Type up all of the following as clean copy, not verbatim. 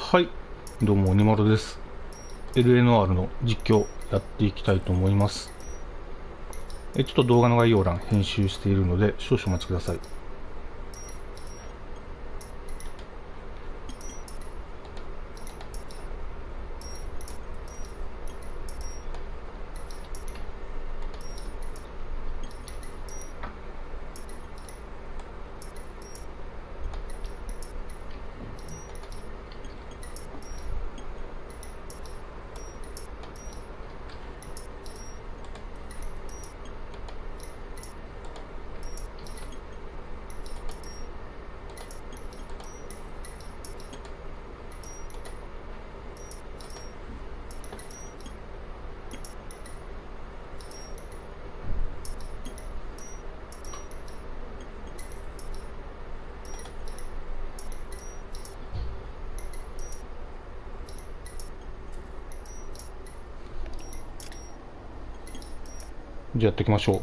はい、どうも、おにまろです。L.A.ノワールの実況やっていきたいと思います。ちょっと動画の概要欄編集しているので少々お待ちください。じゃあやっていきましょう。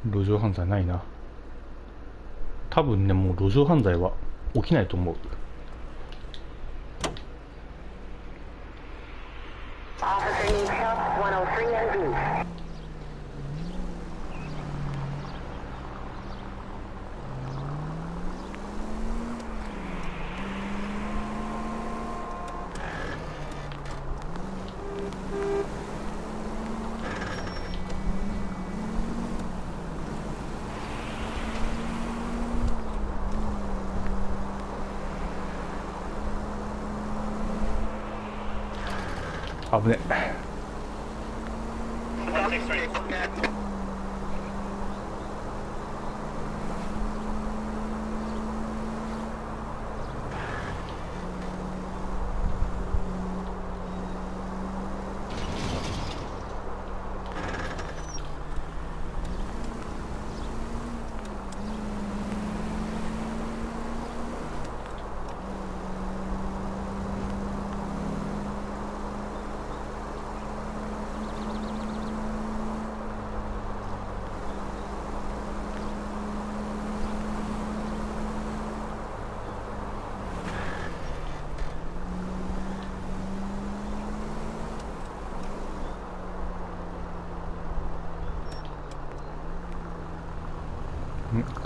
路上犯罪ないな。多分ね、もう路上犯罪は起きないと思う。危ね。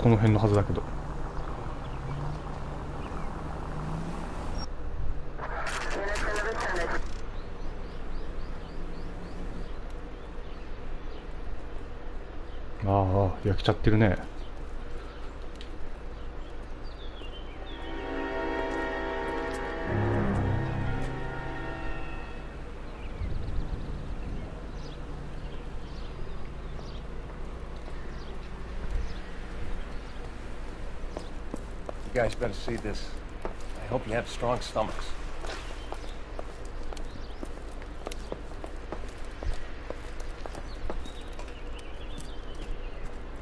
この辺のはずだけど。ああ、焼けちゃってるね。You guys better see this. I hope you have strong stomachs.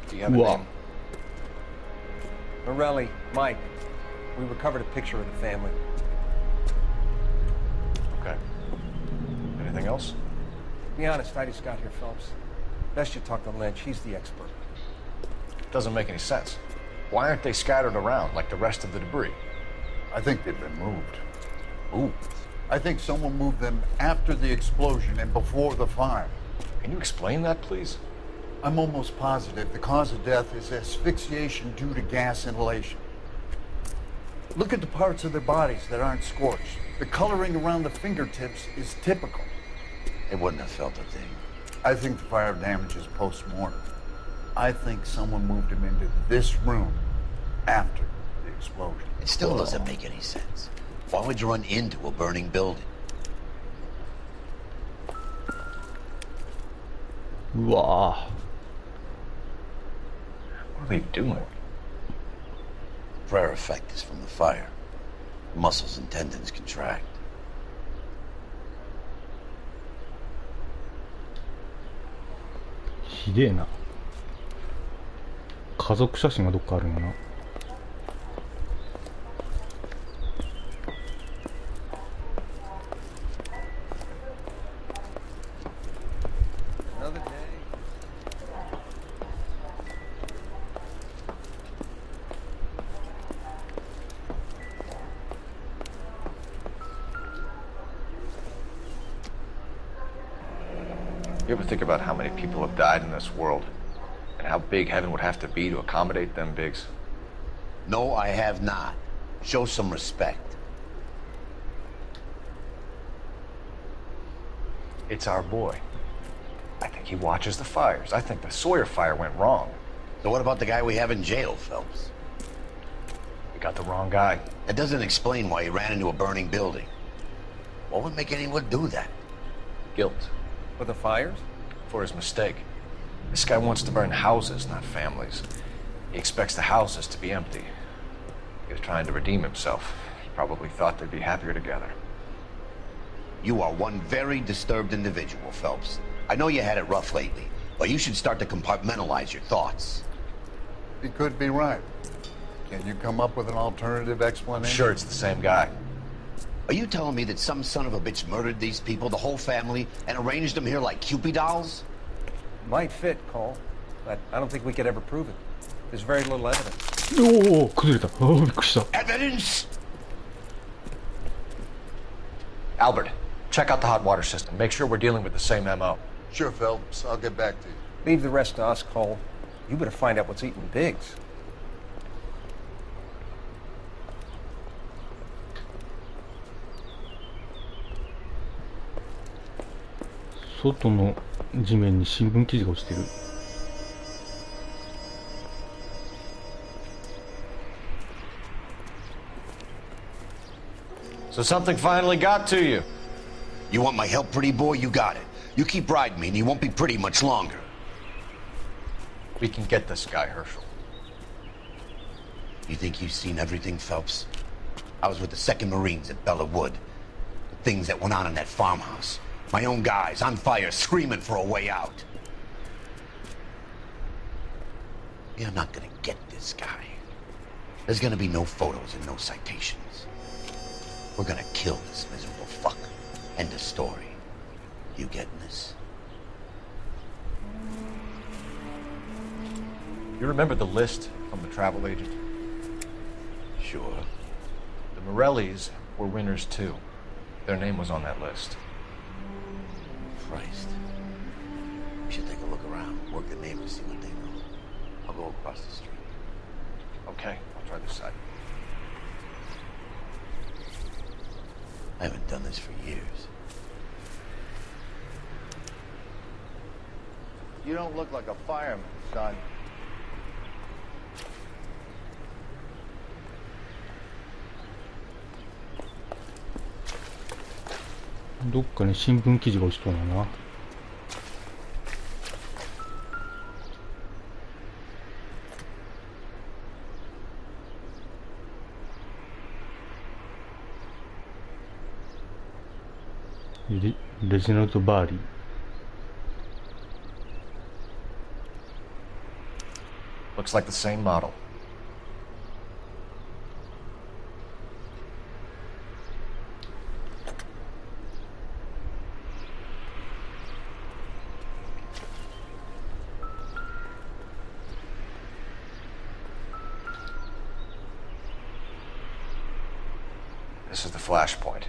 Do you have a name? Morelli, Mike. We recovered a picture of the family. Okay. Anything else? Be honest, I just got here, Phelps. Best you talk to Lynch. He's the expert. Doesn't make any sense. Why aren't they scattered around like the rest of the debris? I think they've been moved. Ooh. I think someone moved them after the explosion and before the fire. Can you explain that, please? I'm almost positive the cause of death is asphyxiation due to gas inhalation. Look at the parts of their bodies that aren't scorched. The coloring around the fingertips is typical. They wouldn't have felt a thing. I think the fire damage is post-mortem. I think someone moved him into this room after the explosion. It still doesn't make any sense. Why would you run into a burning building? うわぁ。What are they doing? prayer effect is from the fire. Muscles and tendons contract. ひでえな。家族写真がどっかあるんやな。Another day. You ever think about how many people have died in this world? And how big heaven would have to be to accommodate them bigs? No, I have not. Show some respect. It's our boy. I think he watches the fires. I think the Sawyer fire went wrong. So what about the guy we have in jail, Phelps? We got the wrong guy. That doesn't explain why he ran into a burning building. What would make anyone do that? Guilt. For the fires? For his mistake. This guy wants to burn houses, not families. He expects the houses to be empty. He was trying to redeem himself. He probably thought they'd be happier together. You are one very disturbed individual, Phelps. I know you had it rough lately, but you should start to compartmentalize your thoughts. He could be right. Can you come up with an alternative I'm explanation? sure it's the same guy. Are you telling me that some son of a bitch murdered these people, the whole family, and arranged them here like Cupid dolls? Might fit, Cole, but I don't think we could ever prove it. There's very little evidence. おお、崩れた。ああ、びっくりした。 Evidence? Albert, check out the hot water system. Make sure we're dealing with the same MO. Sure, Phelps. I'll get back to you. Leave the rest to us, Cole. You better find out what's eating Biggs. 外の地面に新聞記事が落ちてる。So something finally got to you. You want my help, pretty boy? You got it. You keep riding me and you won't be pretty much longer. We can get this guy, Herschel. You think you've seen everything, Phelps? I was with the 2nd Marines at Bella Wood. The things that went on in that farmhouse. My own guys on fire, screaming for a way out. You're not gonna get this guy. There's gonna be no photos and no citations. We're gonna kill this miserable fuck. End of story. You getting this? You remember the list from the travel agent? Sure. The Morellis were winners too. Their name was on that list. Christ. We should take a look around, work the neighbors, see what they know. I'll go across the street. Okay, I'll try this side. I haven't done this for years. You don't look like a fireman, son. どっかに新聞記事が落ちとるのな。レジナルド・バーリー。Looks like the same model. This is the flashpoint.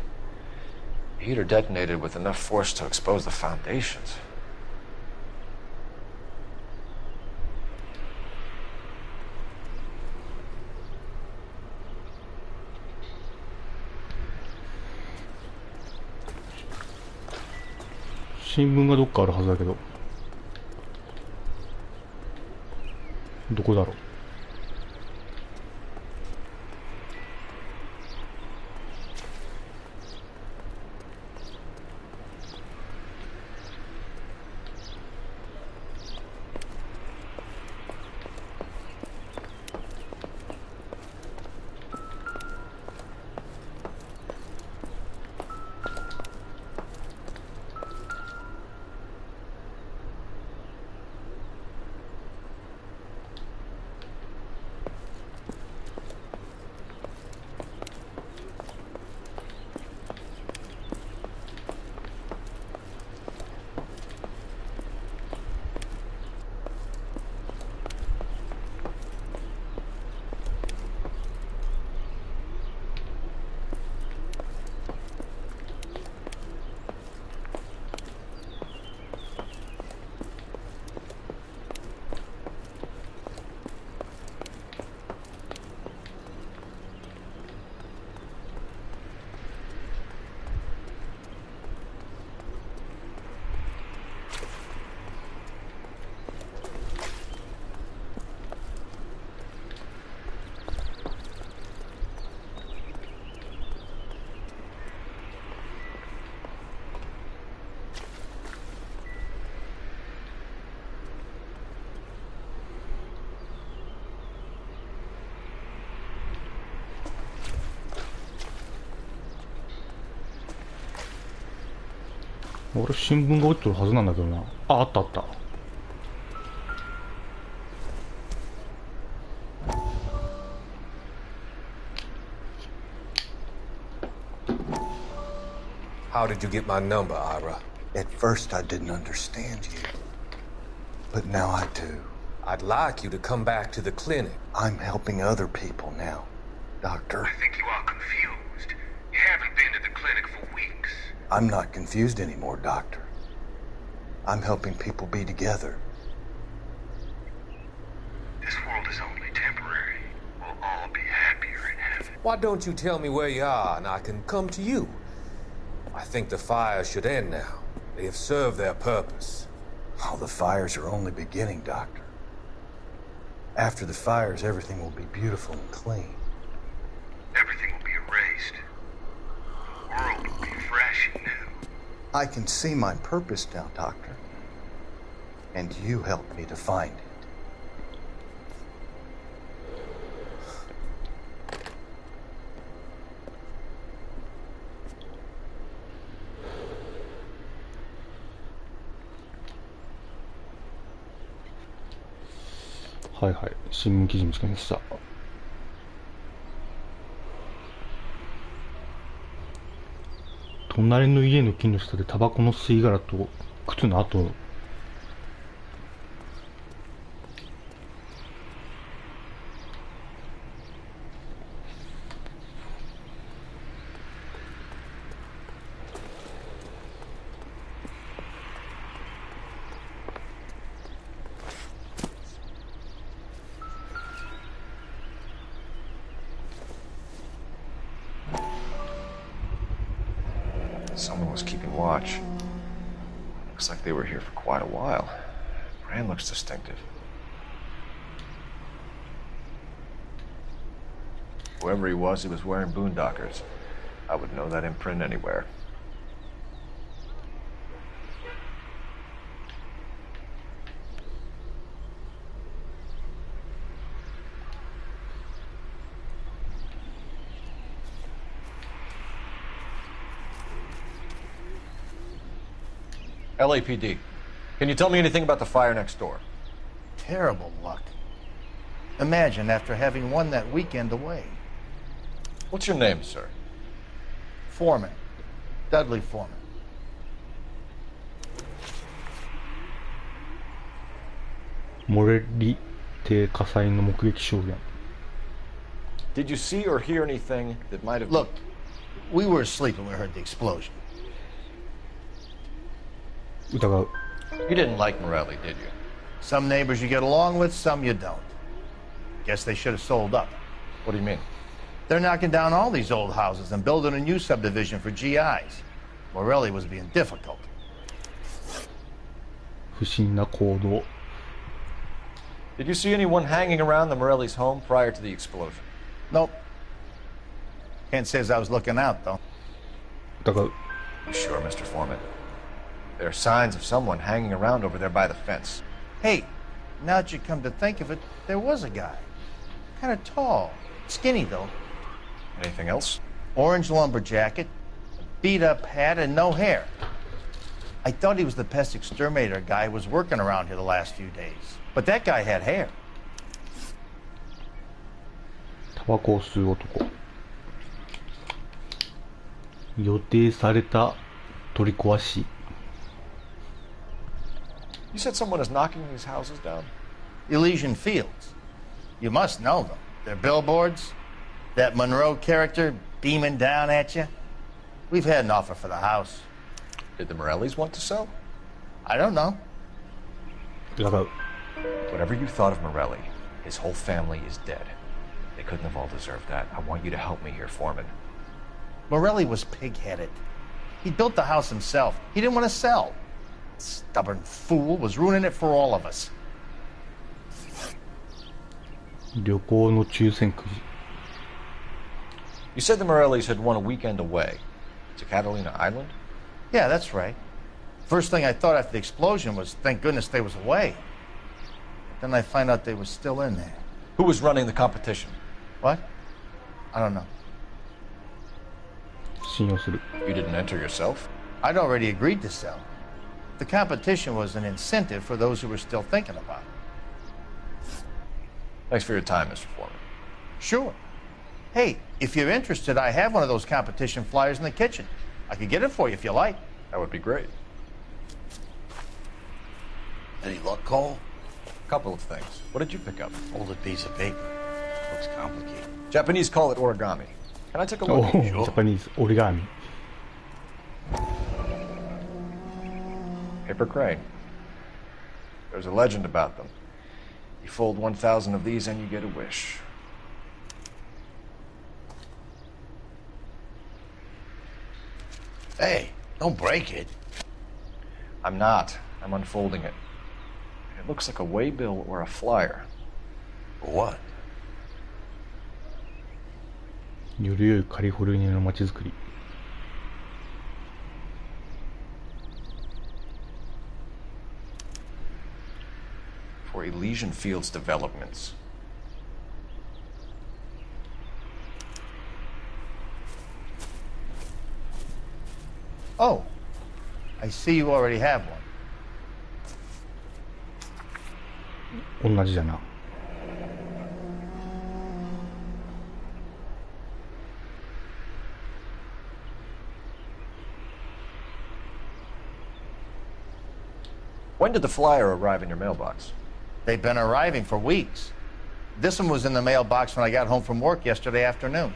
The heater detonated with enough force to expose the foundations.「新聞がどっかあるはずだけど、どこだろう。俺新聞が落ちてるはずなんだけどな。あ、あったあった。How did you get my number, Ira? At first, I didn't understand you. But now I do. I'd like you to come back to the clinic. I'm helping other people now, Doctor. I think you are confused. You haven't been to the clinic for weeks. I'm not confused anymore, Doctor. I'm helping people be together. This world is only temporary. We'll all be happier in heaven. Why don't you tell me where you are and I can come to you? I think the fire should end now. They have served their purpose. Oh, the fires are only beginning, Doctor. After the fires, everything will be beautiful and clean. Everything will be erased. The world will be fresh and new. I can see my purpose now, Doctor. And you helped me to find it.はいはい。新聞記事見つけました。隣の家の木の下でタバコの吸い殻と靴の跡。Someone was keeping watch. Looks like they were here for quite a while. Brand looks distinctive. Whoever he was wearing boondockers. I would know that imprint anywhere. LAPD. Can you tell me anything about the fire next door? Terrible luck. Imagine after having won that weekend away. What's your name, sir? Foreman. Dudley Foreman.モレリ邸火災の目撃証言。 Did you see or hear anything that might have... Look, we were asleep when we heard the explosion. 疑う。 You didn't like Morelli, did you? Some neighbors you get along with, some you don't. Guess they should have sold up. What do you mean? They're knocking down all these old houses and building a new subdivision for GIs. Morelli was being difficult. 不審な行動。 Did you see anyone hanging around the Morelli's home prior to the explosion? Nope. Can't say as I was looking out, though. 疑う。 You sure, Mr. Foreman? There are signs of someone hanging around over there by the fence. Hey, now that you come to think of it, there was a guy. Kind of tall. Skinny, though. Anything else? Orange lumber jacket, beat-up hat, and no hair. I thought he was the pest exterminator guy who was working around here the last few days. But that guy had hair. タバコを吸う男。予定された取り壊し。 You said someone is knocking these houses down? Elysian Fields. You must know them. They're billboards. That Monroe character beaming down at you. We've had an offer for the house. Did the Morellis want to sell? I don't know. 疑う。 Whatever you thought of Morelli, his whole family is dead. They couldn't have all deserved that. I want you to help me here, Foreman. Morelli was pig-headed. He built the house himself. He didn't want to sell. Stubborn fool was ruining it for all of us. 旅行の抽選くじ。 You said the Morellis had won a weekend away to Catalina Island? Yeah, that's right. First thing I thought after the explosion was, thank goodness they was away. Then I find out they were still in there. Who was running the competition? What? I don't know. 信用する。 You didn't enter yourself? I'd already agreed to sell. The competition was an incentive for those who were still thinking about it. Thanks for your time, Mr. Foreman. Sure. Hey, if you're interested, I have one of those competition flyers in the kitchen. I could get it for you if you like. That would be great. Any luck, Cole? A couple of things. What did you pick up? Folded piece of paper. Looks complicated. Japanese call it origami. Can I take a look? おお、ジャパニーズ、折り紙。 Paper crane. There's a legend about them. You fold 1,000 of these and you get a wish. Hey, don't break it. I'm not. I'm unfolding it. It looks like a waybill or a flyer. For what? より良いカリフォルニアの街づくり。 For Elysian Fields developments. Oh, I see you already have one. 同じだな。 When did the flyer arrive in your mailbox? They've been arriving for weeks. This one was in the mailbox when I got home from work yesterday afternoon.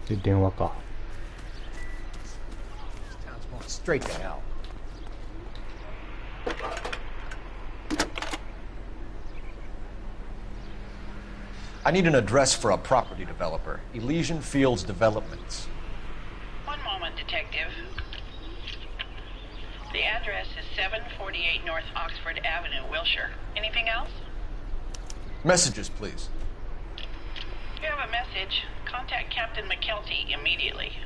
De 電話か。 Town's going straight to hell. I need an address for a property developer. Elysian Fields Developments. One moment, Detective. The address is 748 North Oxford Avenue, Wilshire. Anything else? Messages, please. If you have a message, contact Captain McKelty immediately.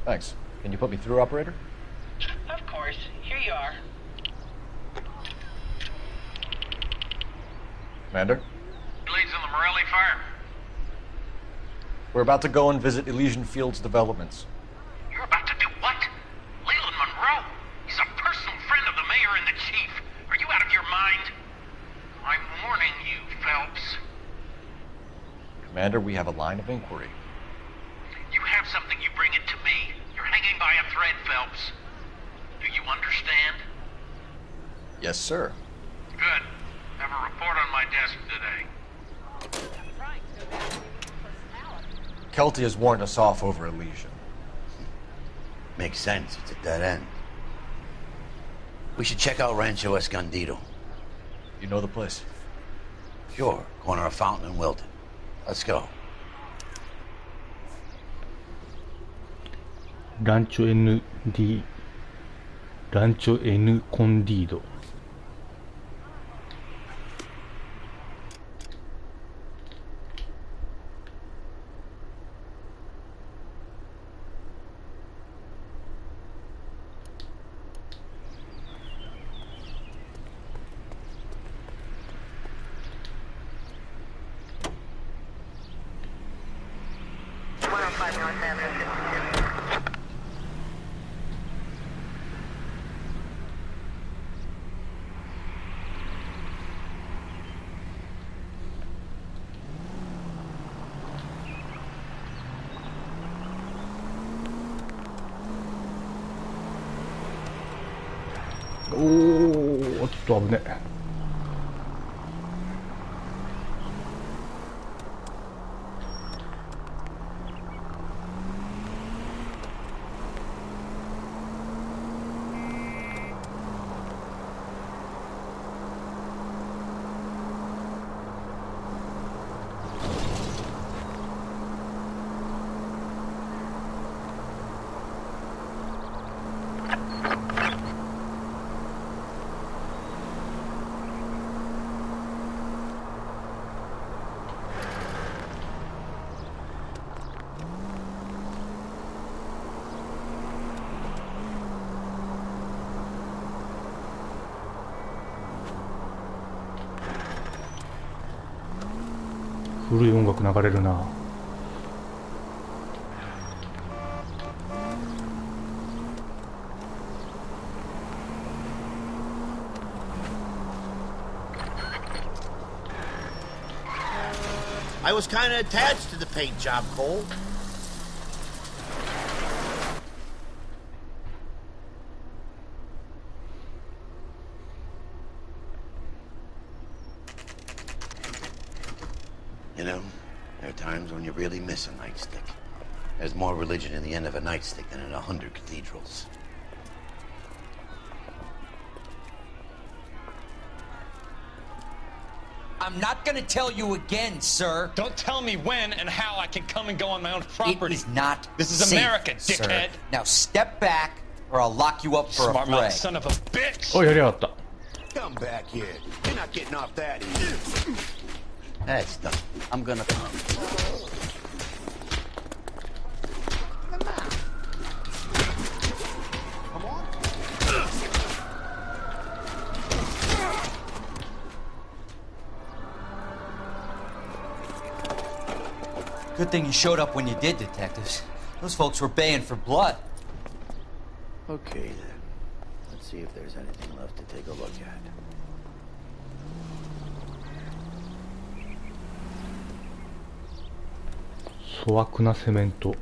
Thanks. Can you put me through, operator? Of course. Here you are. Commander? Leads on the Morelli fire. We're about to go and visit Elysian Fields Developments. You're about to do what? Leland Monroe? He's a personal friend of the mayor and the chief. Are you out of your mind? I'm warning you, Phelps. Commander, we have a line of inquiry. You have something, you bring it to me. You're hanging by a thread, Phelps. Do you understand? Yes, sir. Good. Have a report on my desk today. Kelty has warned us off over Elysian. Makes sense. It's a dead end. We should check out Rancho Escondido. You know the place? Sure. Corner of Fountain and Wilton. Let's go. Rancho Escondido.おー、ちょっと危ねえ。古い音楽流れるな。I was kind of attached to the paint job, Cole. You know, there are times when you really miss a nightstick. There's more religion in the end of a nightstick than in 100 cathedrals. I'm not gonna tell you again, sir. Don't tell me when and how I can come and go on my own property. It is not This is safe, America, sir. dickhead. Now step back, or I'll lock you up for Smart a mouth fray. son of a bitch. おい、やりやがった。Come back here. You're not getting off that easy. That's done. I'm gonna... Good thing you showed up when you did, detectives. Those folks were baying for blood. Okay, then. Let's see if there's anything left to take a look at. 粗悪なセメント。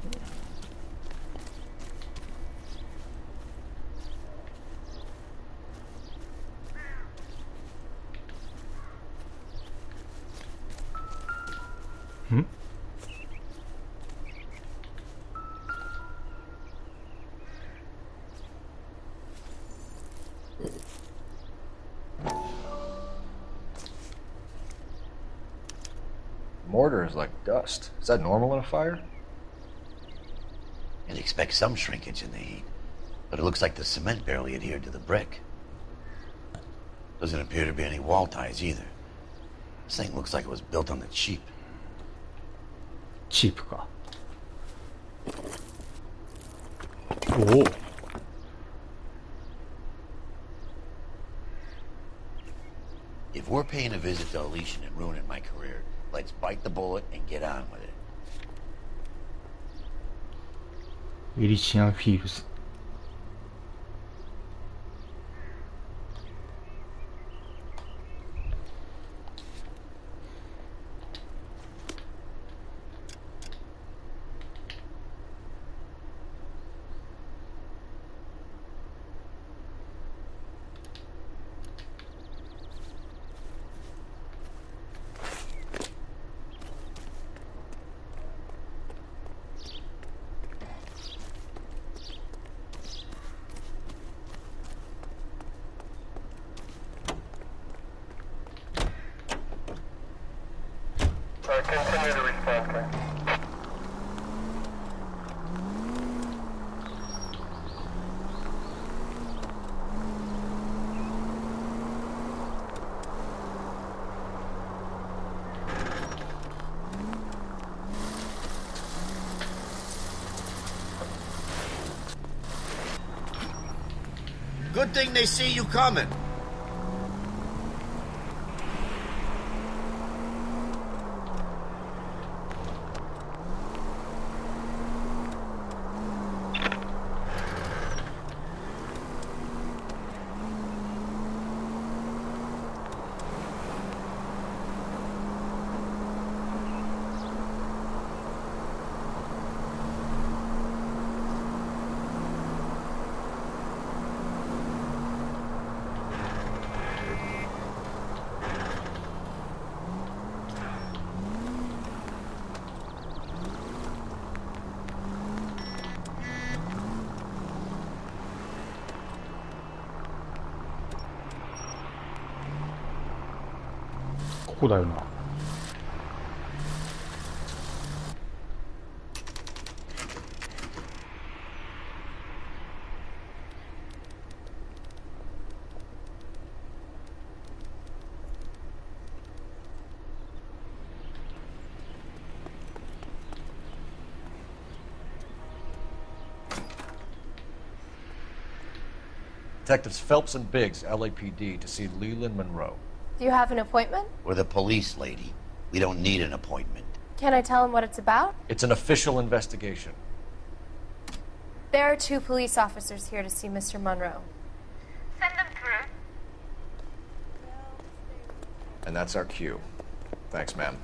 ん？Mortar is like dust. Is that normal in a fire? You'd expect some shrinkage in the heat, but it looks like the cement barely adhered to the brick. Doesn't appear to be any wall ties either. This thing looks like it was built on the cheap. チープか。おお。If we're paying a visit to Elysian and ruining my career, let's bite the bullet and get on with it. エリシアンフィールズ。Continue to respond, sir. Good thing they see you coming.ここだよな。Detectives Phelps and Biggs, LAPD, to see Leland Monroe. Do you have an appointment? With a police lady. We don't need an appointment. Can I tell him what it's about? It's an official investigation. There are 2 police officers here to see Mr. Monroe. Send them through. And that's our cue. Thanks, ma'am.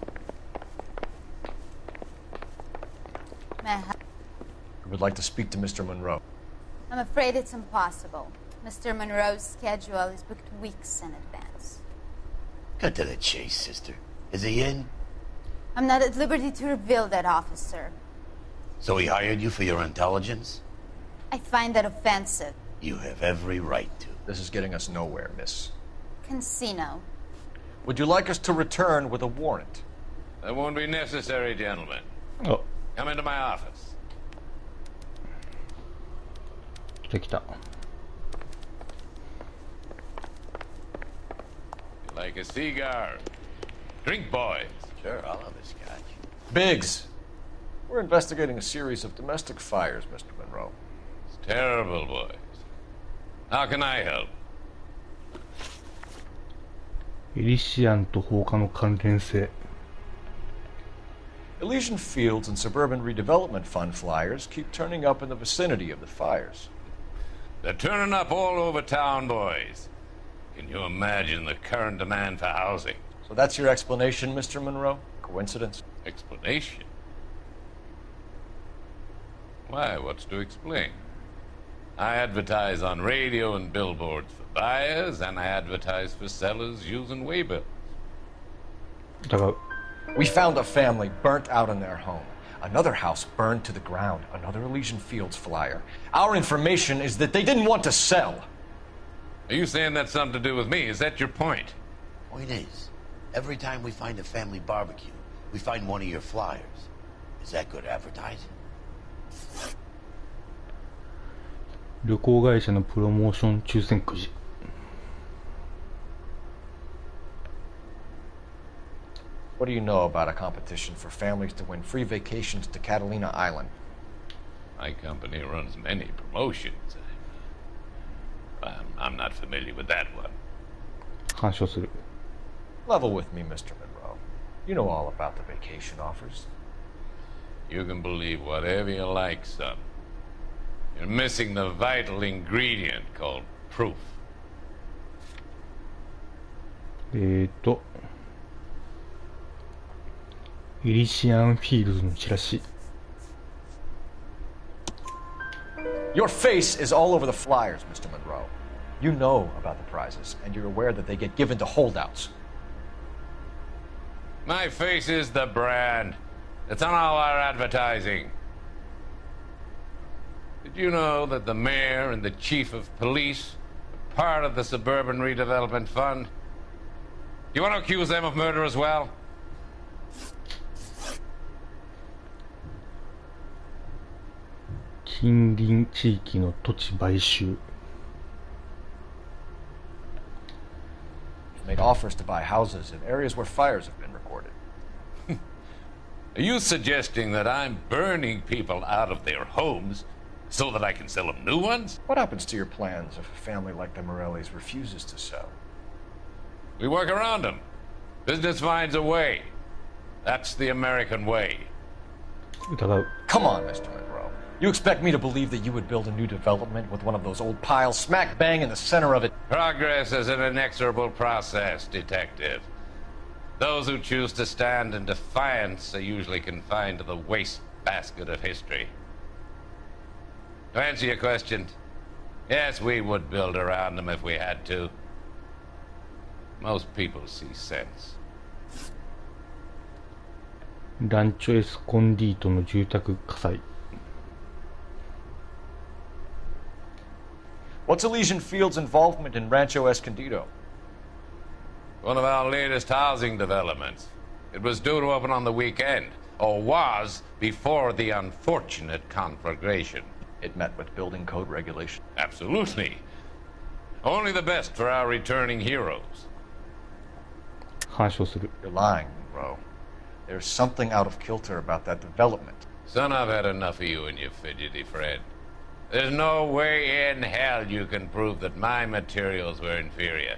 May I would like to speak to Mr. Monroe. I'm afraid it's impossible. Mr. Monroe's schedule is booked weeks in advance. Cut to the chase, sister. Is he in? I'm not at liberty to reveal that, officer. So he hired you for your intelligence? I find that offensive. You have every right to. This is getting us nowhere, miss. Casino. Would you like us to return with a warrant? That won't be necessary, gentlemen. Oh. Come into my office. 来た。You like a cigar? Drink, boys. Sure, I'll have a scotch. Biggs, we're investigating a series of domestic fires, Mr. Monroe. It's terrible, boys. How can I help? エリシアンと放火の関連性。Elysian Fields and Suburban Redevelopment Fund flyers keep turning up in the vicinity of the fires. They're turning up all over town, boys. Can you imagine the current demand for housing? So that's your explanation, Mr. Monroe? Coincidence? Explanation? Why, what's to explain? I advertise on radio and billboards for buyers, and I advertise for sellers using waybills. We found a family burnt out in their home. Another house burned to the ground. Another Elysian Fields flyer. Our information is that they didn't want to sell. Are you saying that's something to do with me? Is that your point? Point is, every time we find a family barbecue, we find one of your flyers. Is that good advertising? 旅行会社のプロモーション抽選くじ。What do you know about a competition for families to win free vacations to Catalina Island? My company runs many promotions. I'm not familiar with that one. 干渉する。 Level with me, Mr. Monroe. You know all about the vacation offers. You can believe whatever you like, son. You're missing the vital ingredient called proof. エリシアンフィールズのチラシ。 Your face is all over the flyers, Mr. Monroe. You know about the prizes, and you're aware that they get given to holdouts. My face is the brand. It's on all our advertising. Did you know that the mayor and the chief of police are part of the Suburban Redevelopment Fund? Do you want to accuse them of murder as well? 近隣地域の土地買収。 Made offers to buy houses in areas where fires have been recorded. Are you suggesting that I'm burning people out of their homes so that I can sell them new ones? What happens to your plans if a family like the Morellis refuses to sell? We work around them. Business finds a way. That's the American way. Come on, Mr. Monroe. You expect me to believe that you would build a new development with one of those old piles smack bang in the center of it? Progress is an inexorable process, detective. Those who choose to stand in defiance are usually confined to the wastebasket of history. To answer your question, yes, we would build around them if we had to. Most people see sense. ランチョエスコンディートの住宅火災。 What's Elysian Fields' involvement in Rancho Escondido? One of our latest housing developments. It was due to open on the weekend, or was before the unfortunate conflagration. It met with building code regulation. Absolutely. Only the best for our returning heroes. 干渉する。 You're lying, Monroe. There's something out of kilter about that development. Son, I've had enough of you and your fidgety friend. There's no way in hell you can prove that my materials were inferior.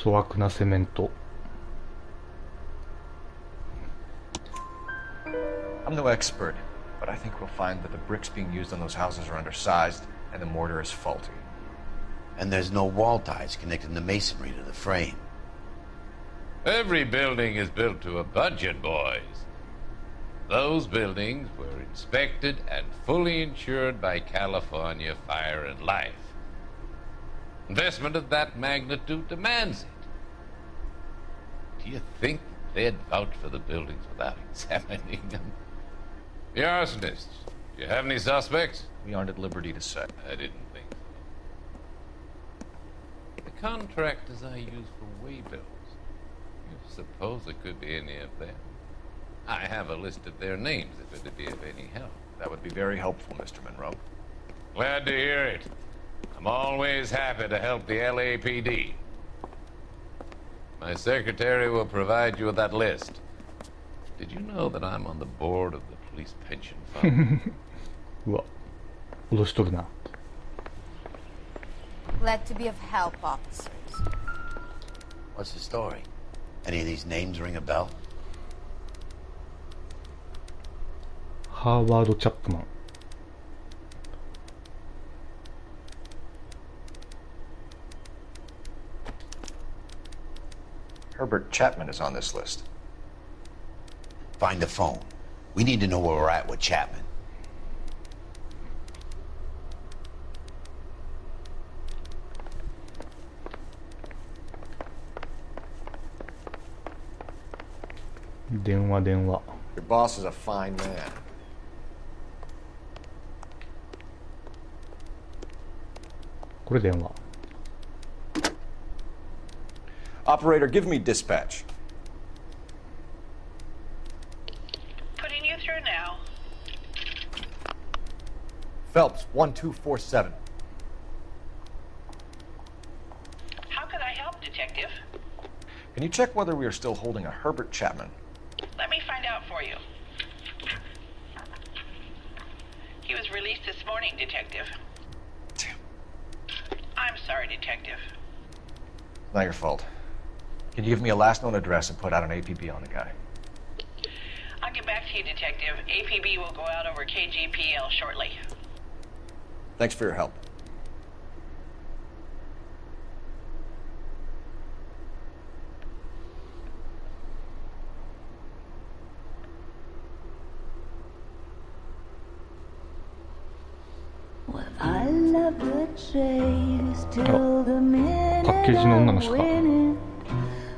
粗悪なセメント。 I'm no expert, but I think we'll find that the bricks being used on those houses are undersized and the mortar is faulty. And there's no wall ties connecting the masonry to the frame. Every building is built to a budget, boys. Those buildings were inspected and fully insured by California Fire and Life. Investment of that magnitude demands it. Do you think they'd vouch for the buildings without examining them? The arsonists, do you have any suspects? We aren't at liberty to say. I didn't think so. The contractors I use for way bills, you suppose it could be any of them? I have a list of their names if it would be of any help. That would be very helpful, Mr. Monroe. Glad to hear it. I'm always happy to help the LAPD. My secretary will provide you with that list. Did you know that I'm on the board of the police pension fund? うわ、脅しとるな。 Glad to be of help, officers. What's the story? Any of these names ring a bell? ハーワード・チャップマン。 Herbert Chapman is on this list. Find the phone. We need to know where we're at with Chapman. Your boss is a fine man. Operator, give me dispatch. Putting you through now. Phelps, 1247. How could I help, Detective? Can you check whether we are still holding a Herbert Chapman? Let me find out for you. He was released this morning, Detective. I'm sorry, Detective. Not your fault. Can you give me a last known address and put out an APB on the guy? I'll get back to you, Detective. APB will go out over KGPL shortly. Thanks for your help. I love the chase till the パ minute ッケージの女の I'm 人か。 winning.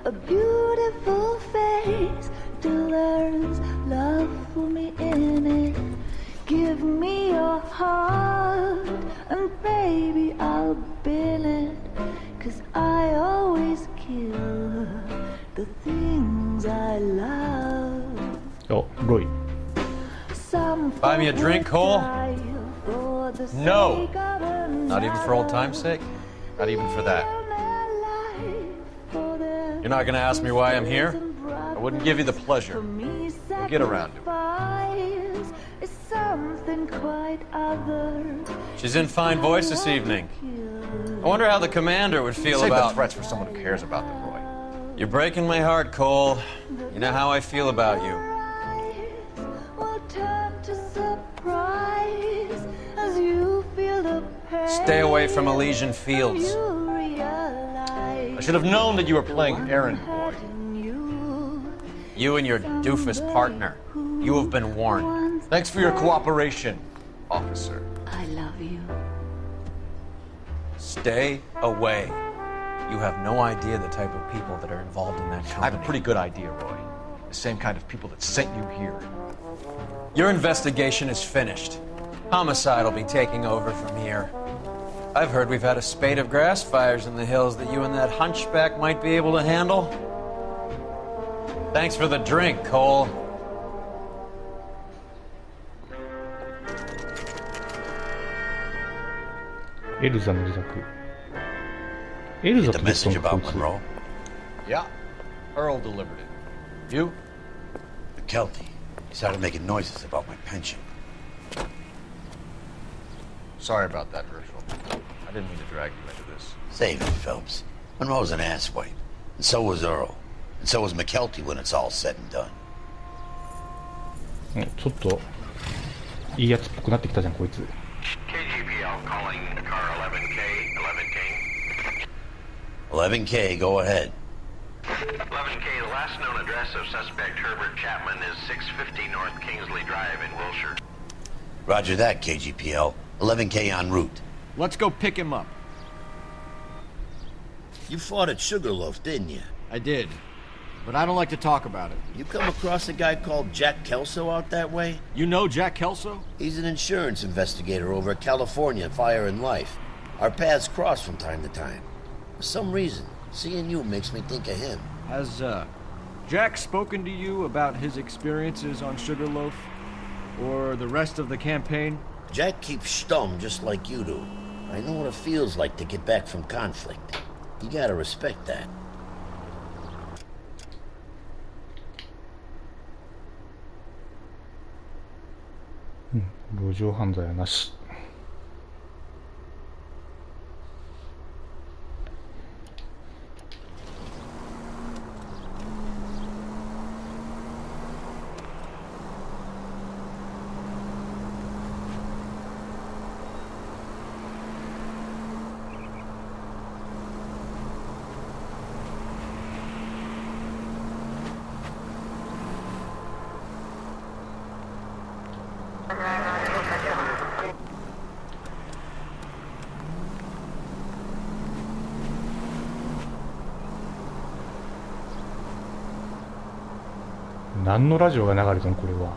A beautiful face till there's love for me in it. Give me your heart and baby I'll bill it. 'Cause I always kill the things I love. お、ロイ。 Some Buy me a drink, Cole? for the No. sake of a Not even for old time's sake? Not even for that. You're not gonna ask me why I'm here? I wouldn't give you the pleasure. We'll get around to it. Is something quite other. She's in fine voice this evening. I wonder how the commander would feel Save about... the threats for someone who cares about them, Roy. You're breaking my heart, Cole. You know how I feel about you. Will turn to surprise as you feel the pain. Stay away from Elysian Fields. You realize I should have known that you were playing errand boy. You and your doofus partner. You have been warned. Thanks for your cooperation, officer. I love you. Stay away. You have no idea the type of people that are involved in that company. I have a pretty good idea, Roy. The same kind of people that sent you here. Your investigation is finished. Homicide will be taking over from here. I've heard we've had a spate of grass fires in the hills that you and that hunchback might be able to handle. Thanks for the drink, Cole. Elsa の自宅。エルザ Get と the ベッド message のこ about いつ。 Monroe? Yeah, Earl delivered it. You? The Kelty. He started making noises about my pension. Sorry about that, Herschel. I didn't mean to drag you into this. Save it, Phelps. Monroe's an asswipe. And so was Earl. And so was McKelty when it's all said and done. ちょっといいやつっぽくなってきたじゃんこいつ。 KGPL calling car 11K. 11K, go ahead. 11K, the last known address of suspect Herbert Chapman is 650 North Kingsley Drive in Wilshire. Roger that, KGPL. 11K en route. Let's go pick him up. You fought at Sugarloaf, didn't you? I did. But I don't like to talk about it. You come across a guy called Jack Kelso out that way? You know Jack Kelso? He's an insurance investigator over at California Fire and Life. Our paths cross from time to time. For some reason, seeing you makes me think of him. Has, Jack spoken to you about his experiences on Sugarloaf? Or the rest of the campaign? Jack keeps stum just like you do. I know what it feels like to get back from conflict. You gotta respect that. 路上犯罪はなし。何のラジオが流れたのこれは。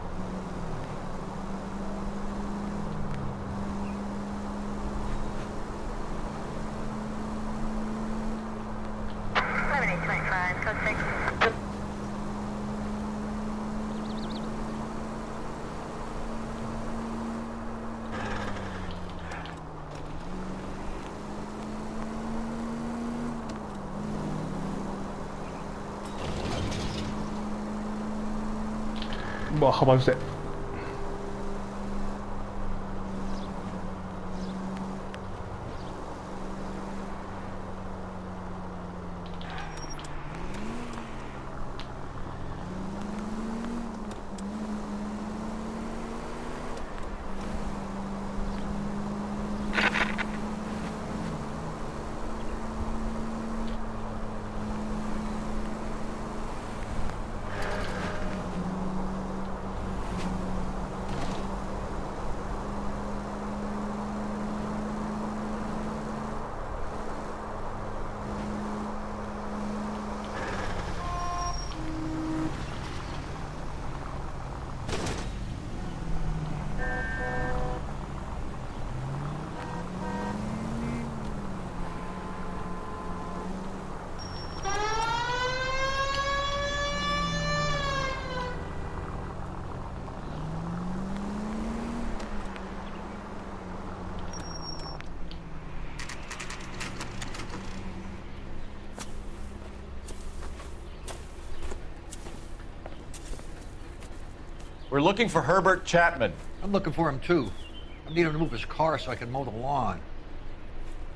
うわ、幅寄せ。We're looking for Herbert Chapman. I'm looking for him, too. I need him to move his car so I can mow the lawn.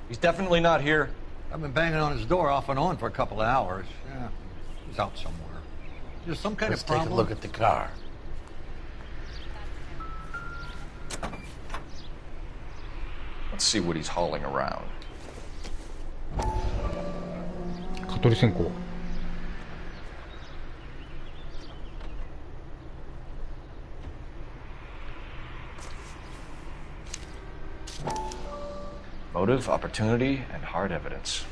He's definitely not here. I've been banging on his door off and on for a couple of hours. Yeah, he's out somewhere. There's some kind Let's of problem. take a look at the car. Let's see what he's hauling around. 蚊取り線香。Motive, opportunity, and hard evidence.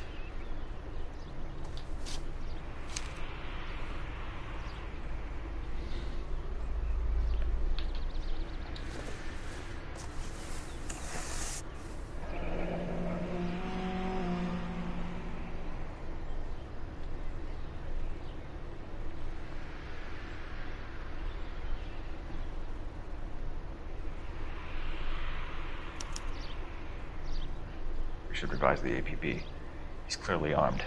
We should revise the APB. He's clearly armed.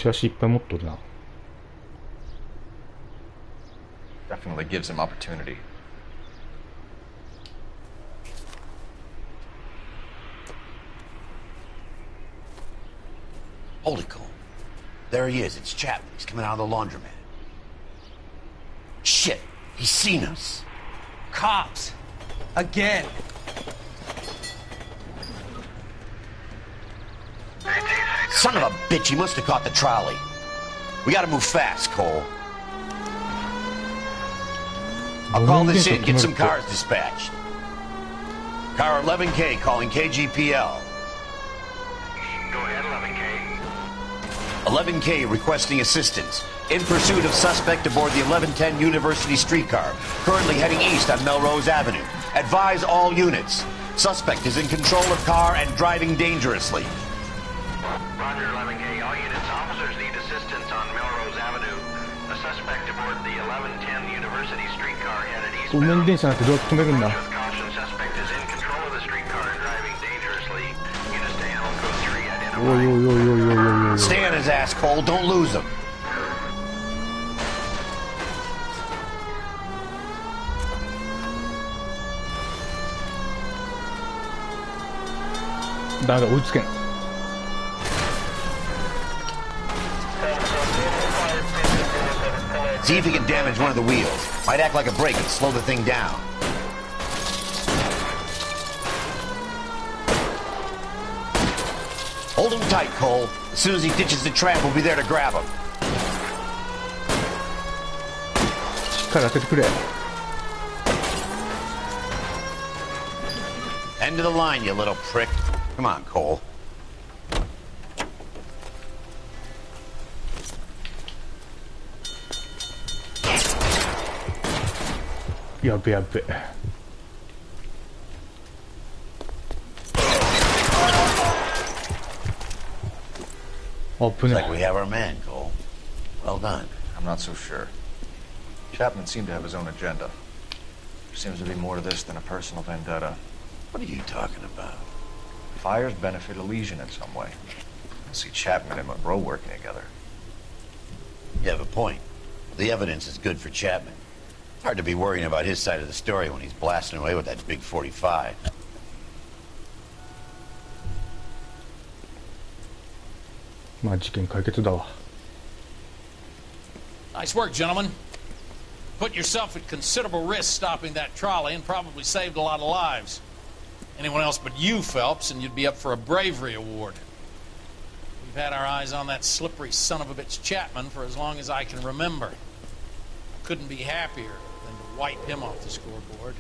チラシいっぱい持っとるな。 Definitely gives him opportunity. Holy cow. There he is. It's Chapman. He's coming out of the laundromat. Shit. He's seen us. Cops. Again. Son of a bitch. He must have caught the trolley. We gotta move fast, Cole. I'll call this in. Get some cars dispatched. Car 11K calling KGPL. Go ahead, 11K. 11K requesting assistance. In pursuit of suspect aboard the 1110 University streetcar, currently heading east on Melrose Avenue. Advise all units. Suspect is in control of car and driving dangerously. Roger, 11K. All units, officers need assistance on Melrose Avenue. A suspect aboard the 1110 University streetcar headed east. 路面電車なんてどうやって止めるんだ。 Caution, suspect is in control of the streetcar and driving dangerously. Units to handle code 3 identified. おいおいおいおいおいおいおい。 Stay on his ass, Cole. Don't lose him. だめだ、追いつけん。 See if he can damage one of the wheels. Might act like a brake and slow the thing down. Hold him tight, Cole. As soon as he ditches the trap, we'll be there to grab him. しっかり当ててくれ。 End of the line, you little prick. Come on, Cole. やべやべ。Looks like we have our man, Cole. Well done. I'm not so sure. Chapman seemed to have his own agenda. There seems to be more to this than a personal vendetta. What are you talking about? Fires benefit Elysian in some way. I see Chapman and Monroe working together. You have a point. The evidence is good for Chapman. It's hard to be worrying about his side of the story when he's blasting away with that big 45. Nice work, gentlemen. Put yourself at considerable risk stopping that trolley and probably saved a lot of lives. Anyone else but you, Phelps, and you'd be up for a bravery award. We've had our eyes on that slippery son of a bitch Chapman for as long as I can remember. Couldn't be happier than to wipe him off the scoreboard.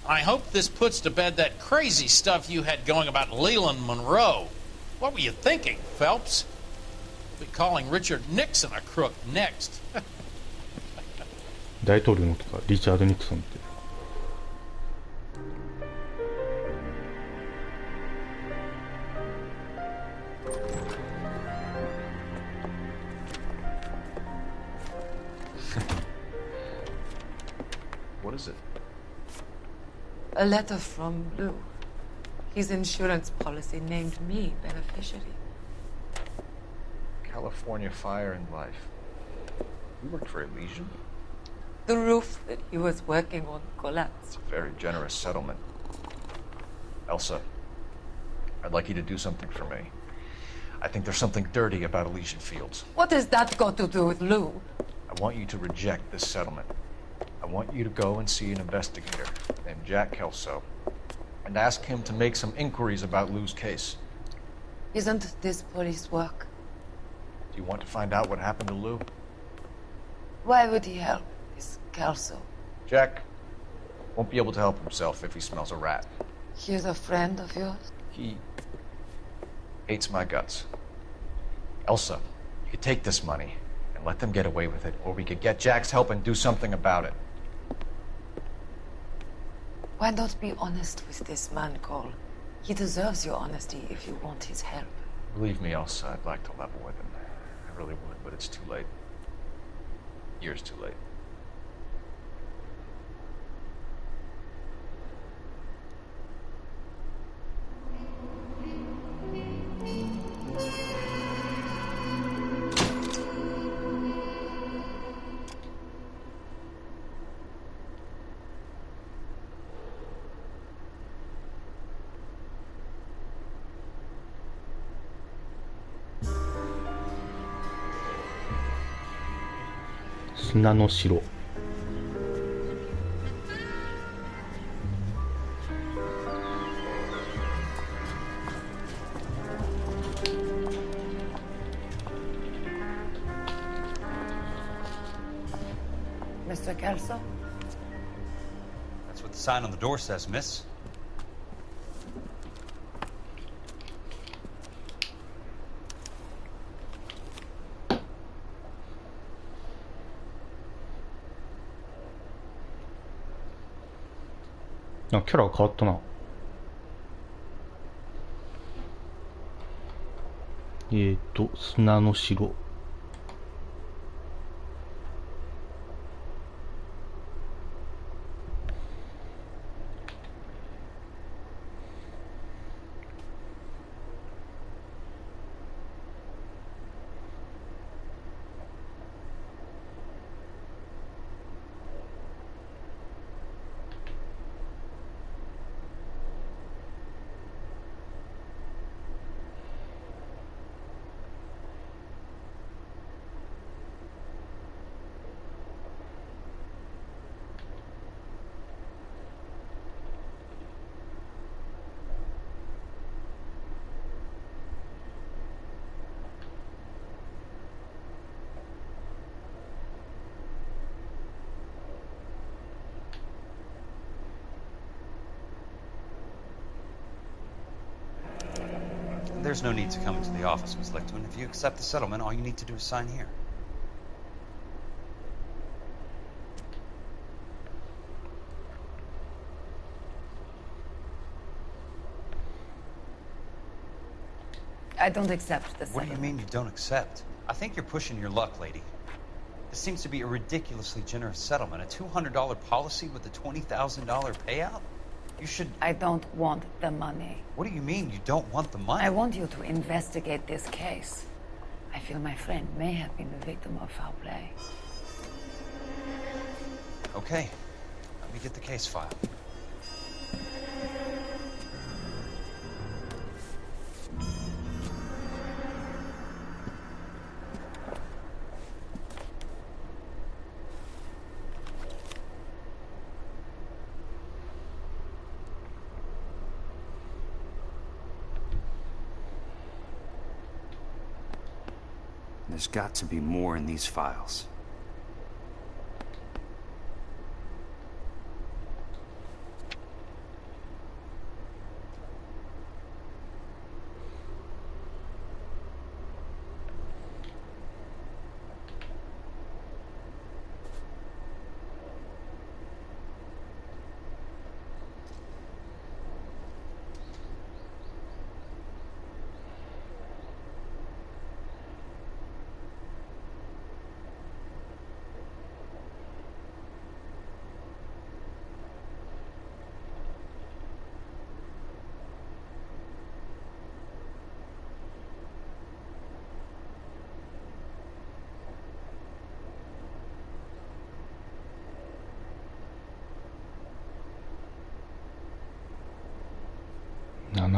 I hope this puts to bed that crazy stuff you had going about Leland Monroe. What were you thinking, Phelps? We'll be calling Richard Nixon a crook next. 大統領のとかリチャード・ニクソンって。 What is it? A letter from Lou. His insurance policy named me beneficiary. California Fire and Life. You worked for Elysian? The roof that he was working on collapsed. It's a very generous settlement. Elsa, I'd like you to do something for me. I think there's something dirty about Elysian Fields. What has that got to do with Lou? I want you to reject this settlement. I want you to go and see an investigator named Jack Kelso and ask him to make some inquiries about Lou's case. Isn't this police work? Do you want to find out what happened to Lou? Why would he help this Kelso? Jack won't be able to help himself if he smells a rat. He's a friend of yours? He hates my guts. Elsa, you could take this money and let them get away with it, or we could get Jack's help and do something about it. Why not be honest with this man, Cole? He deserves your honesty if you want his help. Believe me, Elsa, I'd like to level with him. I really would, but it's too late. Years too late. 砂の城。Mr. Kelso? That's what the sign on the door says, miss.あ、キャラが変わったな。砂の城。There's no need to come into the office, Miss Lichtman. If you accept the settlement, all you need to do is sign here. I don't accept the settlement. What do you mean you don't accept? I think you're pushing your luck, lady. This seems to be a ridiculously generous settlement. A $200 policy with a $20,000 payout? You should... I don't want the money. What do you mean you don't want the money? I want you to investigate this case. I feel my friend may have been the victim of foul play. Okay. Let me get the case file. There's got to be more in these files.7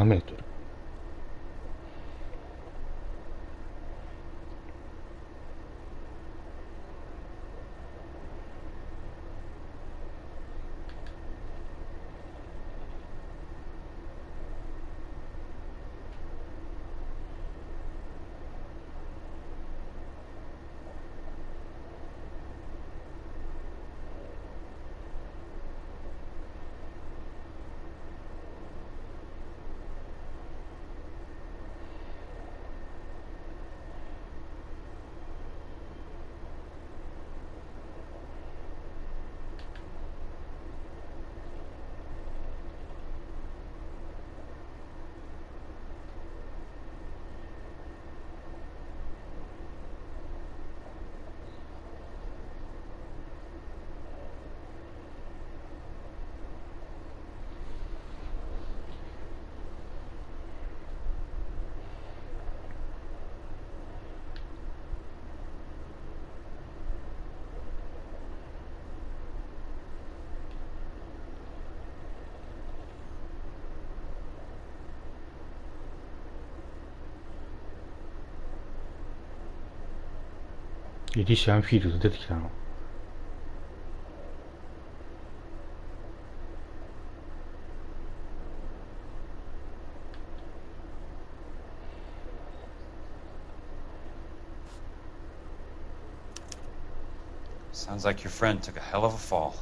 メートル。エディシャンフィールド出てきたの。Sounds like your friend took a hell of a fall.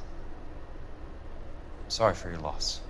I'm sorry for your loss.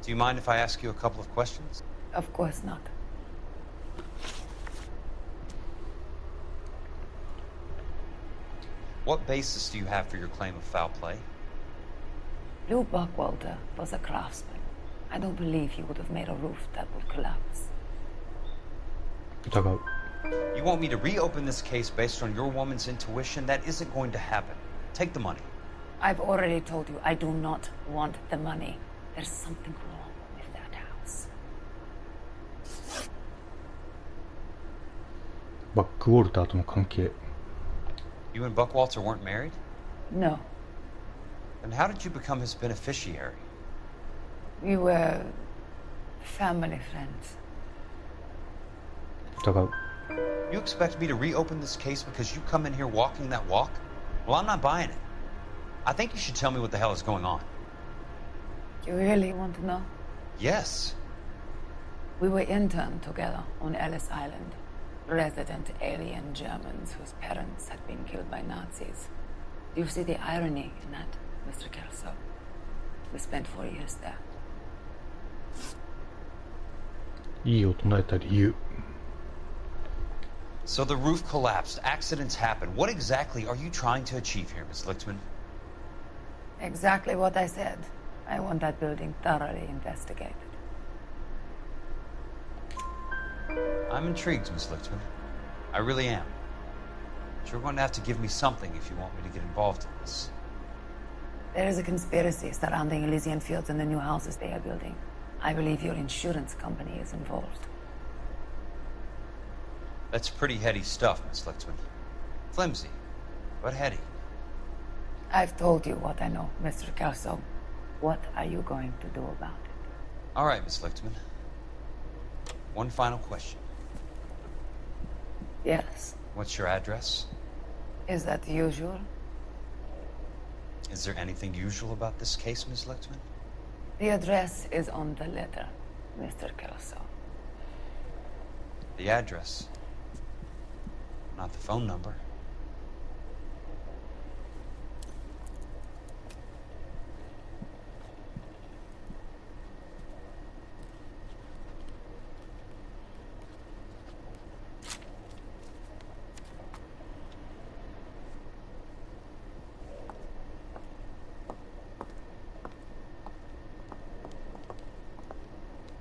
Do you mind if I ask you a couple of questions? Of course not. What basis do you have for your claim of foul play? Lou Buckwalter was a craftsman. I don't believe he would have made a roof that would collapse. You want me to reopen this case based on your woman's intuition? That isn't going to happen. Take the money. I've already told you I do not want the money. There's something wrong with that house. バックウォルターとの関係。 You and Buckwalter weren't married? No. Then how did you become his beneficiary? We were family friends. 疑う。 You expect me to reopen this case because you come in here walking that walk? Well, I'm not buying it. I think you should tell me what the hell is going on. You really want to know? Yes. We were interned together on Ellis Island. Resident alien Germans whose parents had been killed by Nazis. Do you see the irony in that, Mr. Kelso? We spent 4 years there. いいを唱えた理由。 So the roof collapsed, accidents happen. What exactly are you trying to achieve here, Miss Lichtman? Exactly what I said. I want that building thoroughly investigated. I'm intrigued, Miss Lichtman. I really am. But you're going to have to give me something if you want me to get involved in this. There is a conspiracy surrounding Elysian Fields and the new houses they are building. I believe your insurance company is involved. That's pretty heady stuff, Miss Lichtman. Flimsy, but heady. I've told you what I know, Mr. Kelso. What are you going to do about it? All right, Miss Lichtman. One final question. Yes. What's your address? Is that usual? Is there anything usual about this case, Miss Lichtman? The address is on the letter, Mr. Kelso. The address. Not the phone number.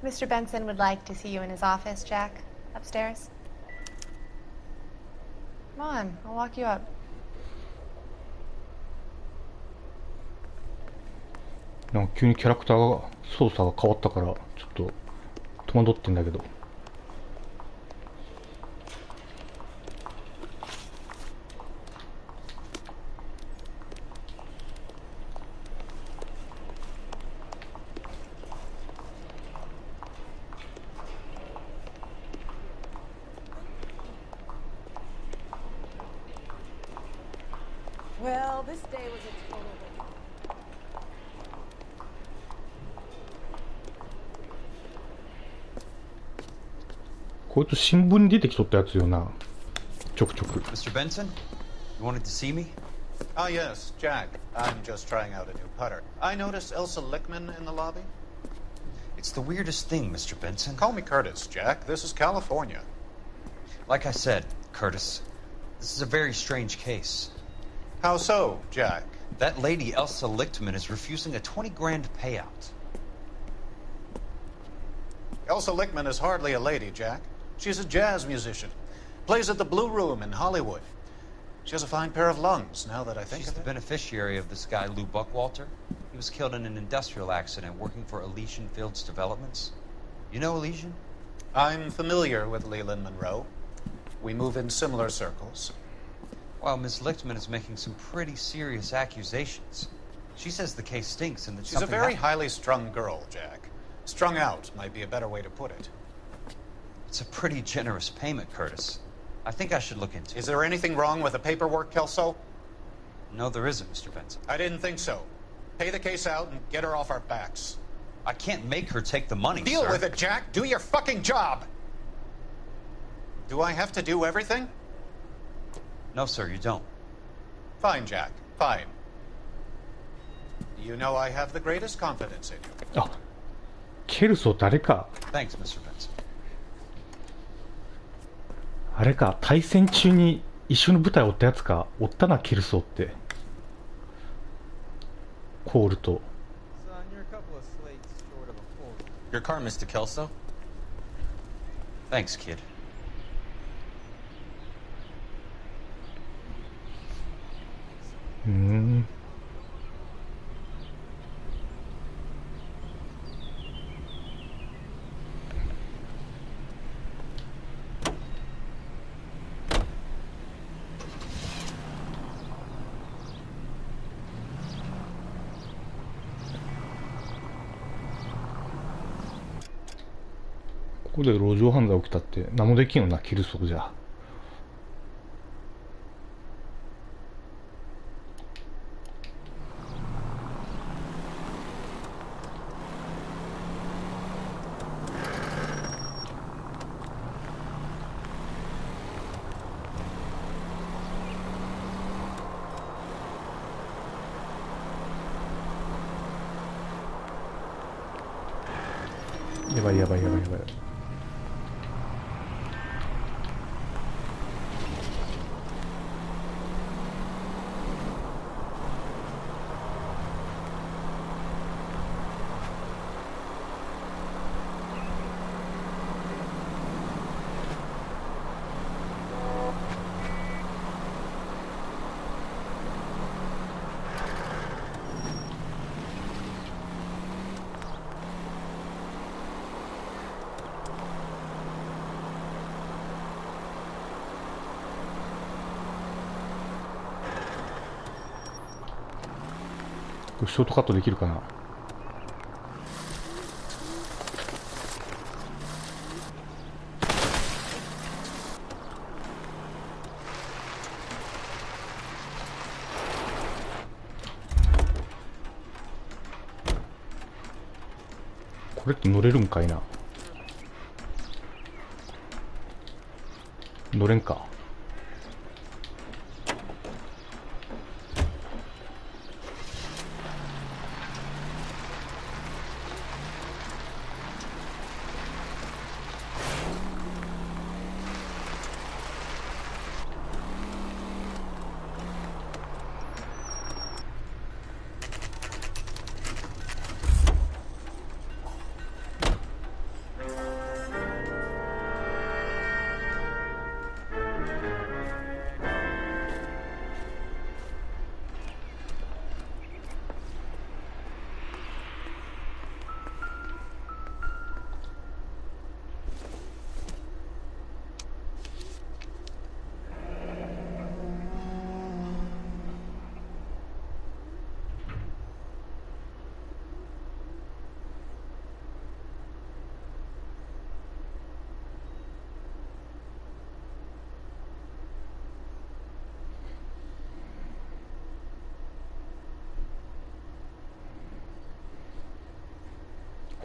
Mr. Benson would like to see you in his office, Jack. Upstairs. Come on, I'll walk you up. なんか急にキャラクターが操作が変わったからちょっと戸惑ってんだけど。Well, this day was a total. こいつ新聞に出てきとったやつよな。ちょくちょく。 Mr. Benson, you wanted to see me? Ah, yes, Jack. I'm just trying out a new putter. I noticed Elsa Lichtman in the lobby. It's the weirdest thing, Mr. Benson. Call me Curtis, Jack. This is California. Like I said, Curtis, this is a very strange case. How so, Jack? That lady, Elsa Lichtman, is refusing a 20 grand payout. Elsa Lichtman is hardly a lady, Jack. She's a jazz musician. Plays at the Blue Room in Hollywood. She has a fine pair of lungs, now that I think She's of the it. beneficiary of this guy, Lou Buckwalter. He was killed in an industrial accident working for Elysian Fields Developments. You know Elysian? I'm familiar with Leland Monroe. We move in similar circles. Well, Ms. Lichtman is making some pretty serious accusations. She says the case stinks and that She's a something very highly strung girl, Jack. Strung out might be a better way to put it. It's a pretty generous payment, Curtis. I think I should look into it. Is there anything wrong with the paperwork, Kelso? No, there isn't, Mr. Benson. I didn't think so. Pay the case out and get her off our backs. I can't make her take the money, Deal sir. with it, Jack. Do your fucking job. Do I have to do everything? No, sir, you don't. Fine, Jack. Fine. You know I have the greatest confidence in you. あ、ケルソ誰か。 Thanks, Mr. Benson. あれか、対戦中に一緒の舞台を追ったやつか。追ったな、ケルソって。コールと。 Your car, Mr. Kelso. Thanks, kid. ここで路上犯罪起きたって何もできんよな、キルソーじゃ。やばいやばいやばいやばい。これショートカットできるかな。これって乗れるんかいな。乗れんか。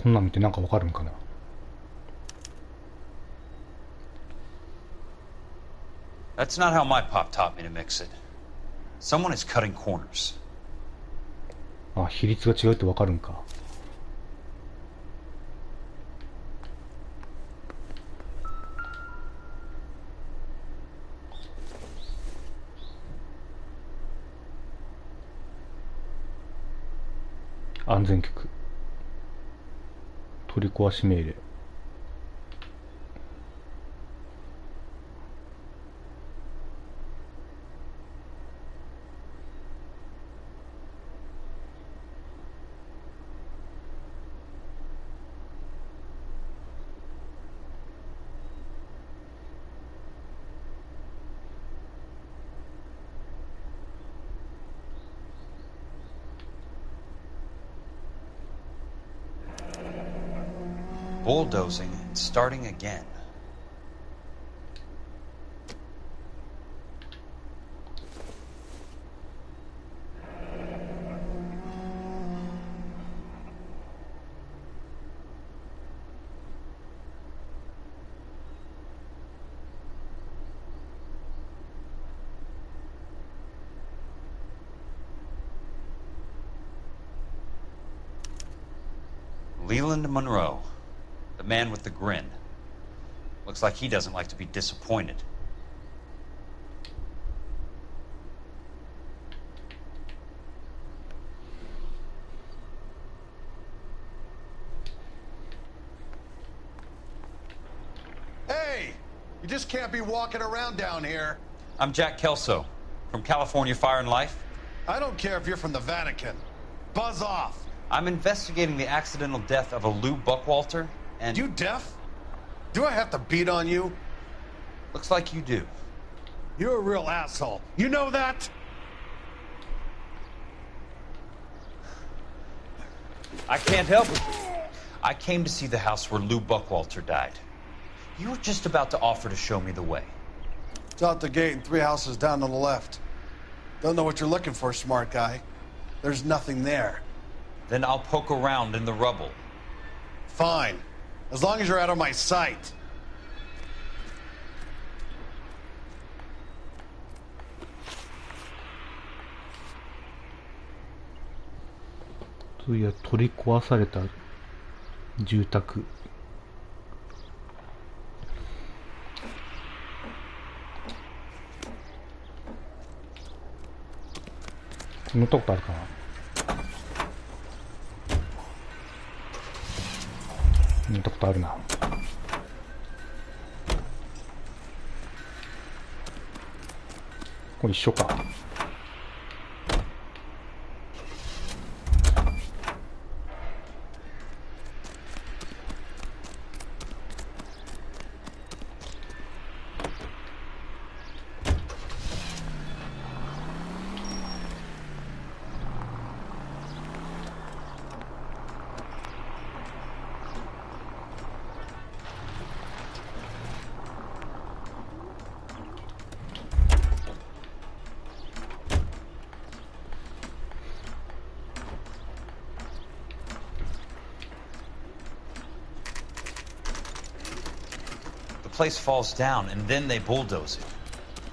こんなん見てなんかわかるんかな。That's not how my pop taught me to mix it. Someone is cutting corners. あ、比率が違うってわかるんか。安全局。取り壊し命令。bulldozing and starting again. Leland Monroe, the man with the grin. Looks like he doesn't like to be disappointed. Hey! You just can't be walking around down here. I'm Jack Kelso, from California Fire and Life. I don't care if you're from the Vatican. Buzz off! I'm investigating the accidental death of a Lou Buckwalter, and... You deaf? Do I have to beat on you? Looks like you do. You're a real asshole. You know that? I can't help it. I came to see the house where Lou Buckwalter died. You were just about to offer to show me the way. It's out the gate and 3 houses down on the left. Don't know what you're looking for, smart guy. There's nothing there. Then I'll poke around in the rubble. Fine. As long as you're out of my sight.という取り壊された住宅。乗ったことあるかな。乗ったことあるな。これ一緒か。The place falls down, and then they bulldoze it.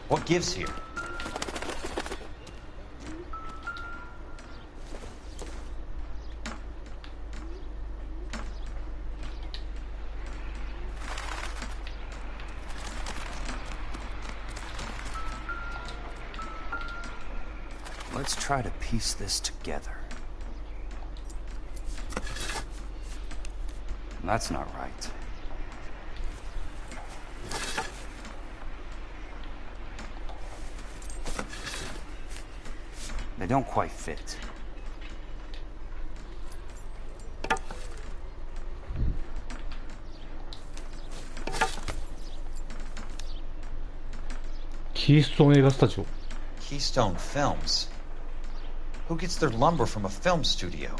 What gives here? Let's try to piece this together. That's not right. They don't quite fit. Keystone 映画スタジオ。 Keystone Films. Who gets their lumber from a film studio?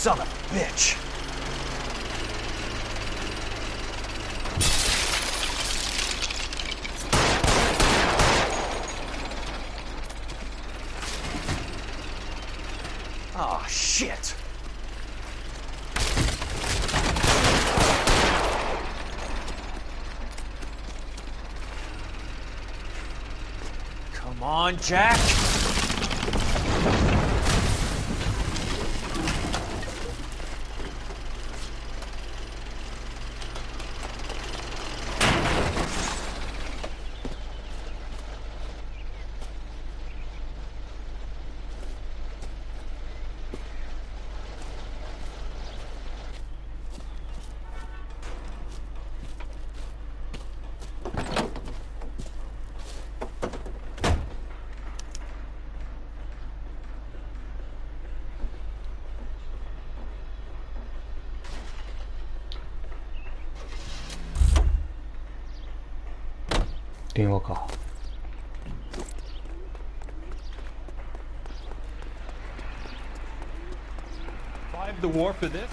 Son of a bitch. Oh, shit. Come on, Jack. 電話か。Survived the war for this?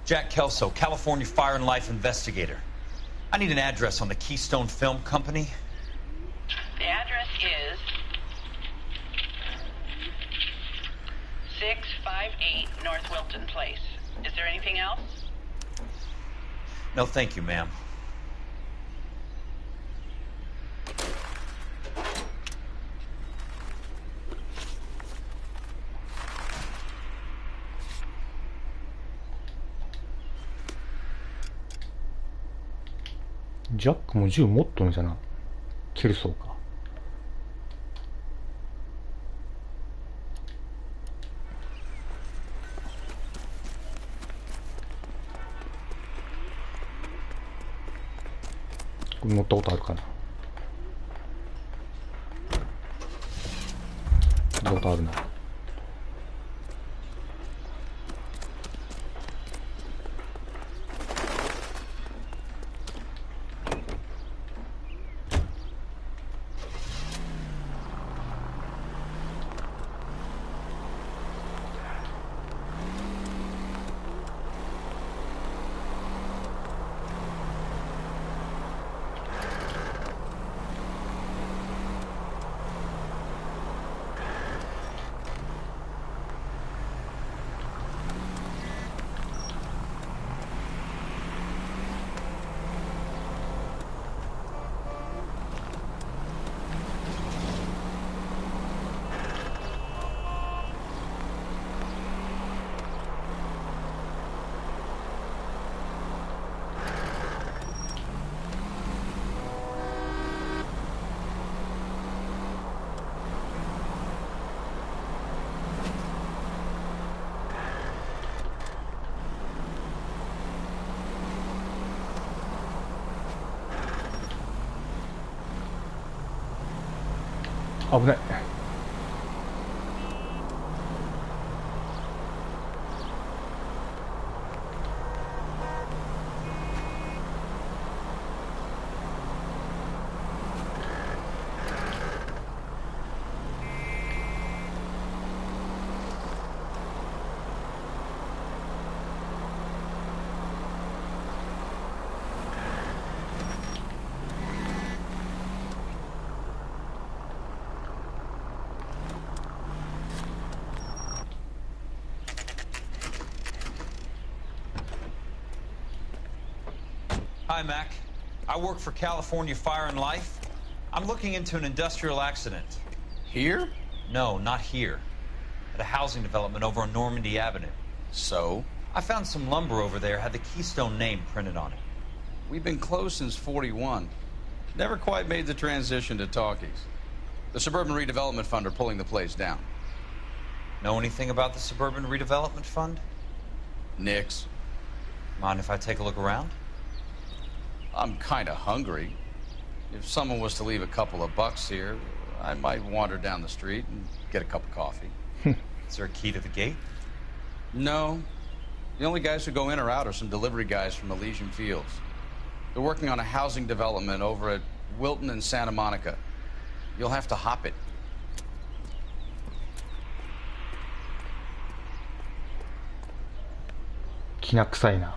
Jack Kelso, California Fire and Life investigator. I need an address on the Keystone Film Company. The address is 658 North Wilton Place. Is there anything else? No, thank you, ma'am.ジャックも銃持っとんじゃな。ケルソーか。これ乗ったことあるかな。乗ったことあるな。危ない。Hi, Mac. I work for California Fire and Life. I'm looking into an industrial accident. Here? No, not here. At a housing development over on Normandy Avenue. So? I found some lumber over there, had the Keystone name printed on it. We've been closed since '41. Never quite made the transition to talkies. The Suburban Redevelopment Fund are pulling the place down. Know anything about the Suburban Redevelopment Fund? Nix. Mind if I take a look around? I'm kind of hungry. If someone was to leave a couple of bucks here, I might wander down the street and get a cup of coffee. Is there a key to the gate? No. The only guys who go in or out are some delivery guys from Elysian Fields. They're working on a housing development over at Wilton and Santa Monica. You'll have to hop it.きな臭いな。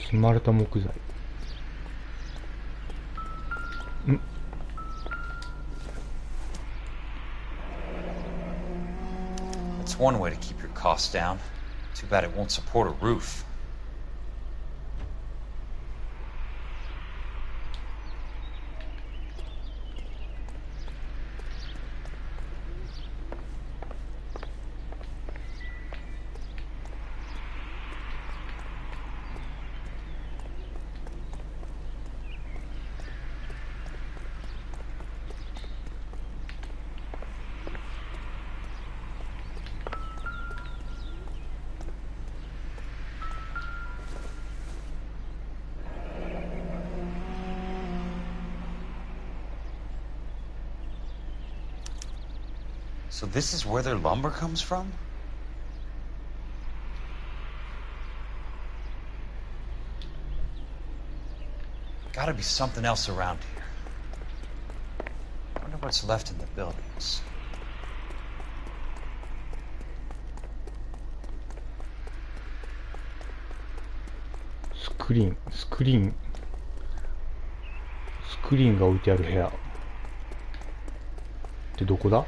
積まれた木材。That's one way to keep your costs down. Too bad it won't support a roof. So this is where their lumber comes from? Gotta be something else around here. I wonder what's left in the buildings.スクリーンが置いてある部屋ってどこだ？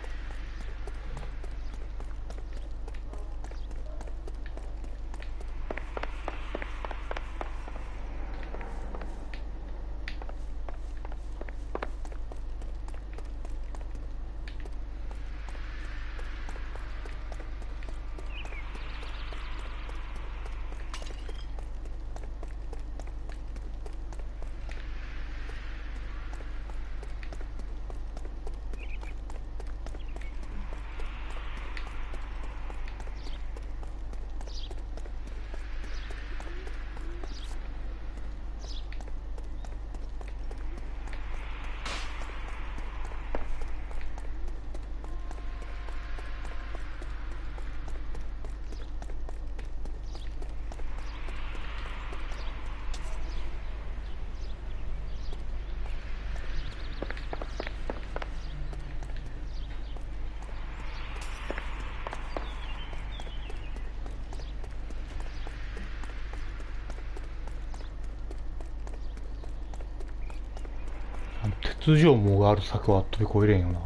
鉄条網がある柵は飛び越えれんよな。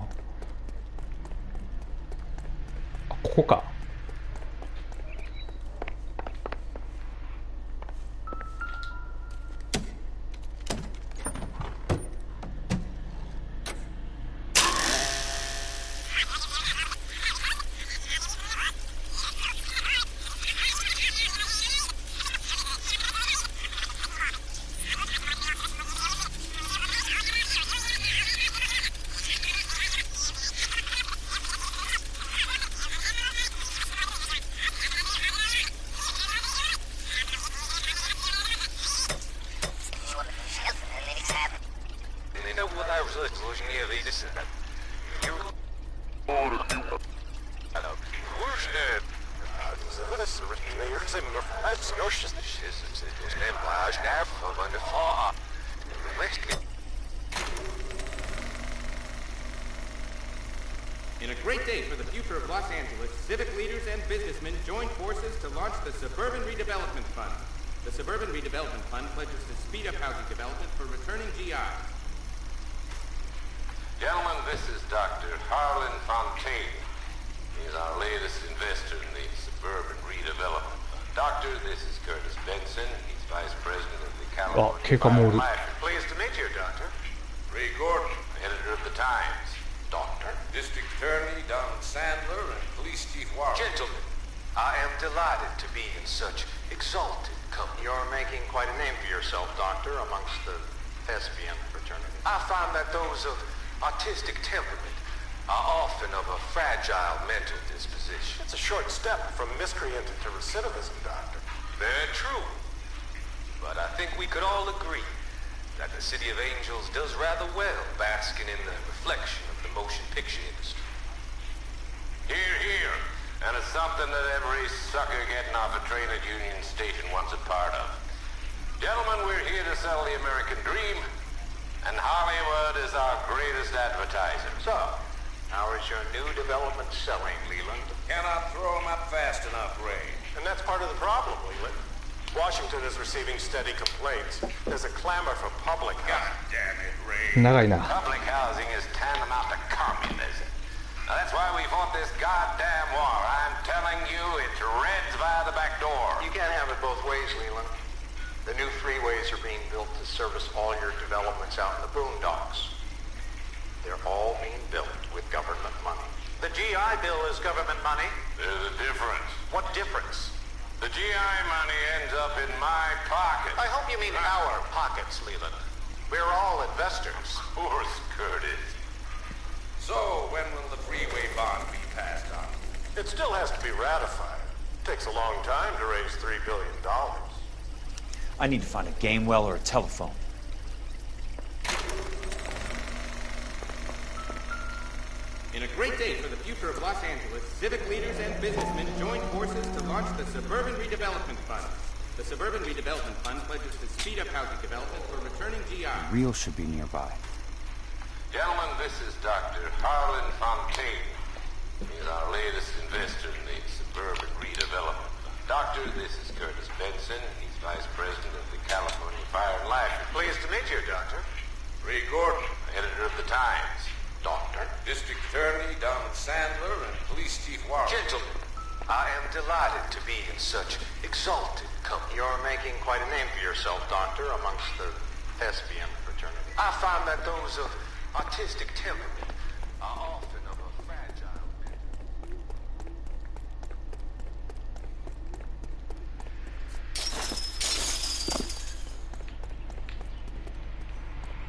あ、ここか。In a great day for the future of Los Angeles, civic leaders and businessmen joined forces to launch the Suburban Redevelopment Fund. The Suburban Redevelopment Fund pledges to speed up housing development for returning GIs. Gentlemen, this is Dr. Harlan Fontaine. He's our latest investor in the Suburban Redevelopment Fund. Doctor, this is Curtis Benson. He's Vice President of the California Pleased to meet you, Doctor. Ray Gordon, editor of the Times. Doctor. District Attorney Don Sandler and Police Chief Warren. Gentlemen, I am delighted to be in such exalted company. You're making quite a name for yourself, Doctor, amongst the thespian fraternity. I find that those of artistic temperament are often of a fragile mental disposition. It's a short step from miscreant to recidivism, Doctor. Very true. But I think we could all agree that the City of Angels does rather well basking in the reflection of the motion picture industry. Hear, hear. And it's something that every sucker getting off a train at Union Station wants a part of. Gentlemen, we're here to sell the American dream, and Hollywood is our greatest advertiser. So, how is your new development selling, Leland? Cannot throw them up fast enough, Ray. And that's part of the problem, Leland. Washington is receiving steady complaints. There's a clamor for public housing. God damn it, Ray. 長いな。 Public housing is tantamount to communism. Now, that's why we fought this goddamn war. I'm freeways are being built to service all your developments out in the boondocks. They're all being built with government money. The GI Bill is government money. There's a difference. What difference? The GI money ends up in my pocket. I hope you mean our pockets, Leland. We're all investors. Of course, Curtis. So, when will the freeway bond be passed on? It still has to be ratified. It takes a long time to raise $3 billion. I need to find a game well or a telephone. In a great day for the future of Los Angeles, civic leaders and businessmen join forces to launch the Suburban Redevelopment Fund. The Suburban Redevelopment Fund pledges to speed up housing development for returning GI. Rio should be nearby. Gentlemen, this is Dr. Harlan Fontaine. He's our latest investor in the Suburban Redevelopment Fund. Doctor, this is Curtis Benson. He's Vice President of the California Fire and Life. Pleased to meet you, Doctor. Ray Gordon, editor of the Times. Doctor. District Attorney Donald Sandler and Police Chief Warren. Gentlemen, I am delighted to be in such exalted company. You're making quite a name for yourself, Doctor, amongst the thespian fraternity. I find that those of artistic temperament are often of a fragile nature.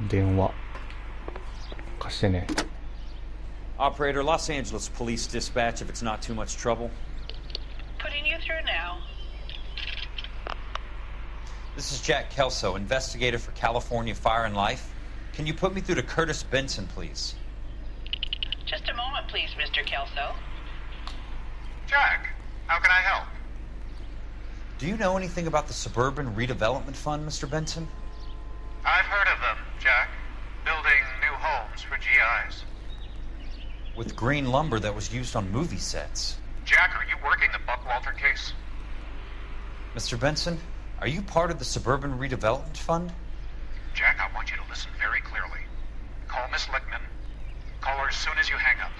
電話貸してね。 Operator, Los Angeles Police Dispatch if it's not too much trouble. Putting you through now. This is Jack Kelso, investigator for California Fire and Life. Can you put me through to Curtis Benson, please? Just a moment, please, Mr. Kelso. Jack, how can I help? Do you know anything about the Suburban Redevelopment Fund, Mr. Benson? I've heard of them, Jack. Building new homes for GIs. With green lumber that was used on movie sets. Jack, are you working the Buckwalter case? Mr. Benson, are you part of the Suburban Redevelopment Fund? Jack, I want you to listen very clearly. Call Miss Lickman. Call her as soon as you hang up.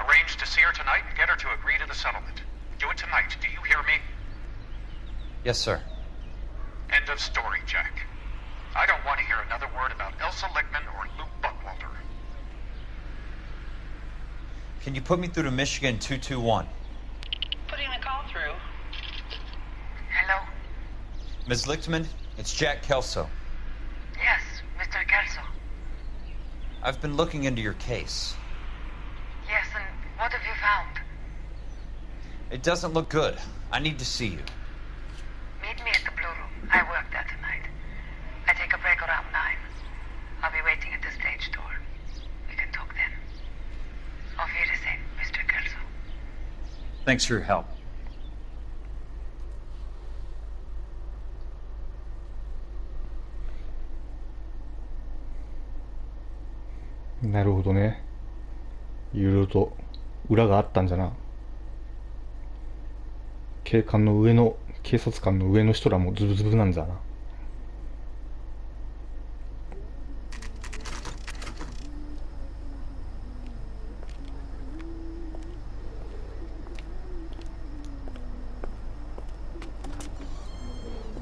Arrange to see her tonight and get her to agree to the settlement. Do it tonight. Do you hear me? Yes, sir. End of story, Jack. I don't want to hear another word about Elsa Lickman or Luke Buckwalter. Can you put me through to Michigan 221? Putting the call through. Hello? Ms. Lichtman, it's Jack Kelso. Yes, Mr. Kelso. I've been looking into your case. Yes, and what have you found? It doesn't look good. I need to see you. Meet me at the Blue Room. I work there tonight. I take a break around 9. I'll be waiting at the stage door. We can talk then. Auf Wiedersehen, Mr. Kelso. Thanks for your help.なるほどね。いろいろと裏があったんじゃな。警察官の上の人らもズブズブなんじゃな。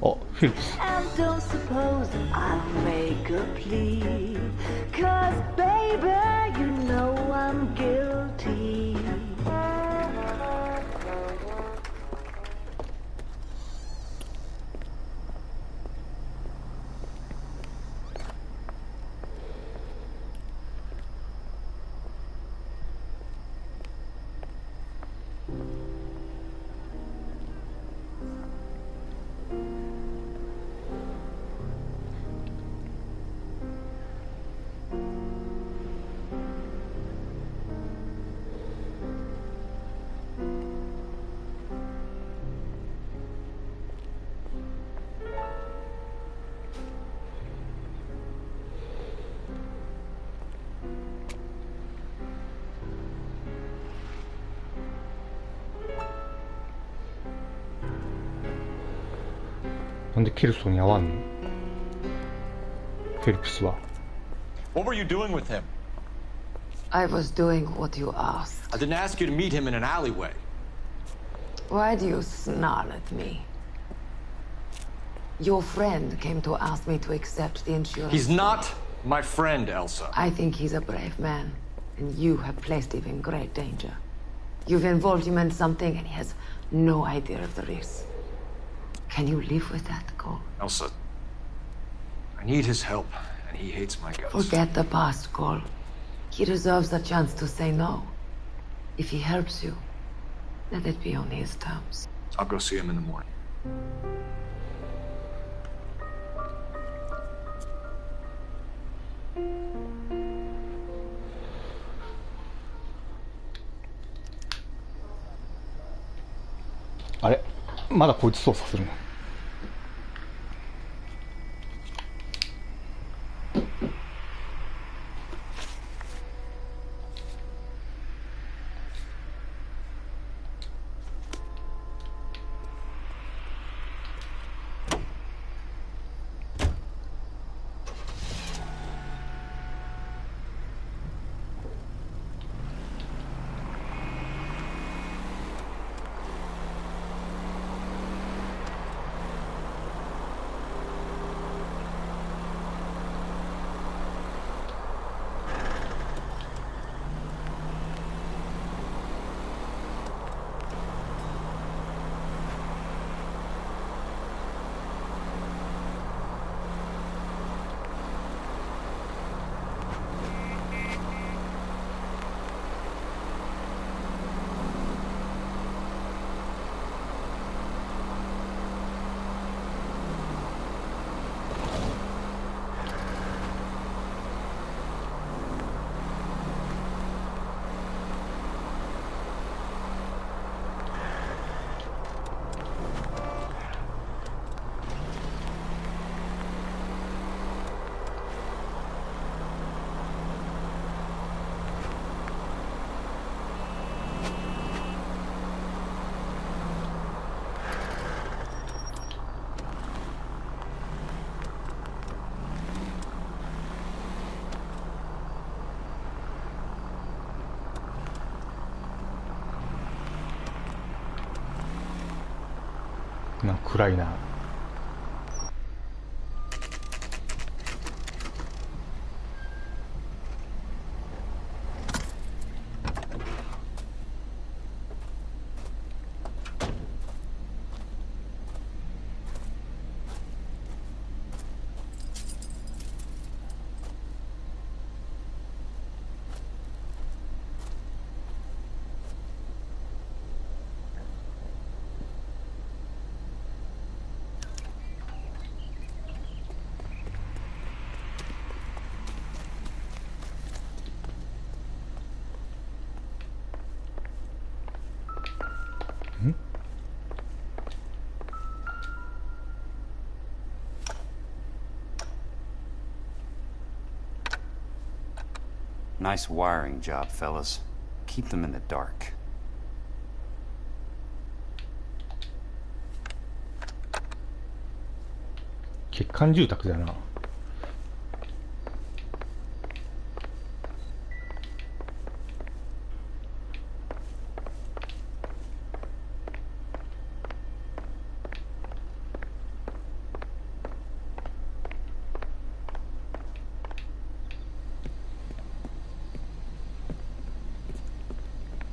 あ、フィリップス。 And don't suppose I'll make a plea, 'cause baby, you know I'm guilty.なんでケルソンに会わんの？フィリップスは。 What were you doing with him? I was doing what you asked. I didn't ask you to meet him in an alleyway. Why do you snarl at me? Your friend came to ask me to accept the insurance. He's not my friend, Elsa. I think he's a brave man, and you have placed him in great danger. You've involved him in something, and he has no idea of the risk. Can you live with that, Cole? Elsa, I need his help, and he hates my guts. Forget the past, Cole. He deserves a chance to say no. If he helps you, let it be on his terms. I'll go see him in the morning.あれまだこいつ操作するの？なんか暗いな。Nice wiring job, fellas. Keep them in the dark.欠陥住宅だな。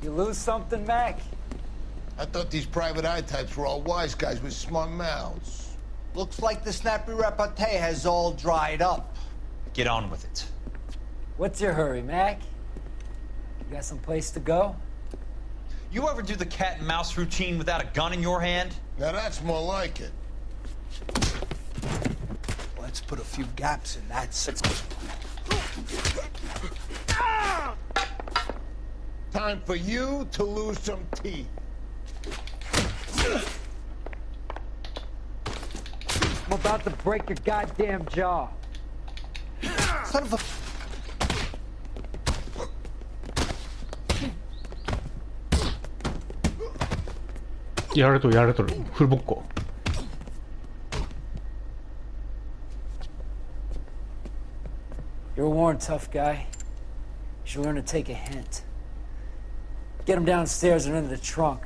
You lose something, Mac? I thought these private eye types were all wise guys with smart mouths. Looks like the snappy repartee has all dried up. Get on with it. What's your hurry, Mac? You got some place to go? You ever do the cat and mouse routine without a gun in your hand? Now that's more like it. Let's put a few gaps in that system. Time for you to lose some teeth. I'm about to break your goddamn jaw. Son of a...やられとるやられとる。フルボッコ。You're a worn, tough guy. You should learn to take a hint. Get him downstairs and into the trunk.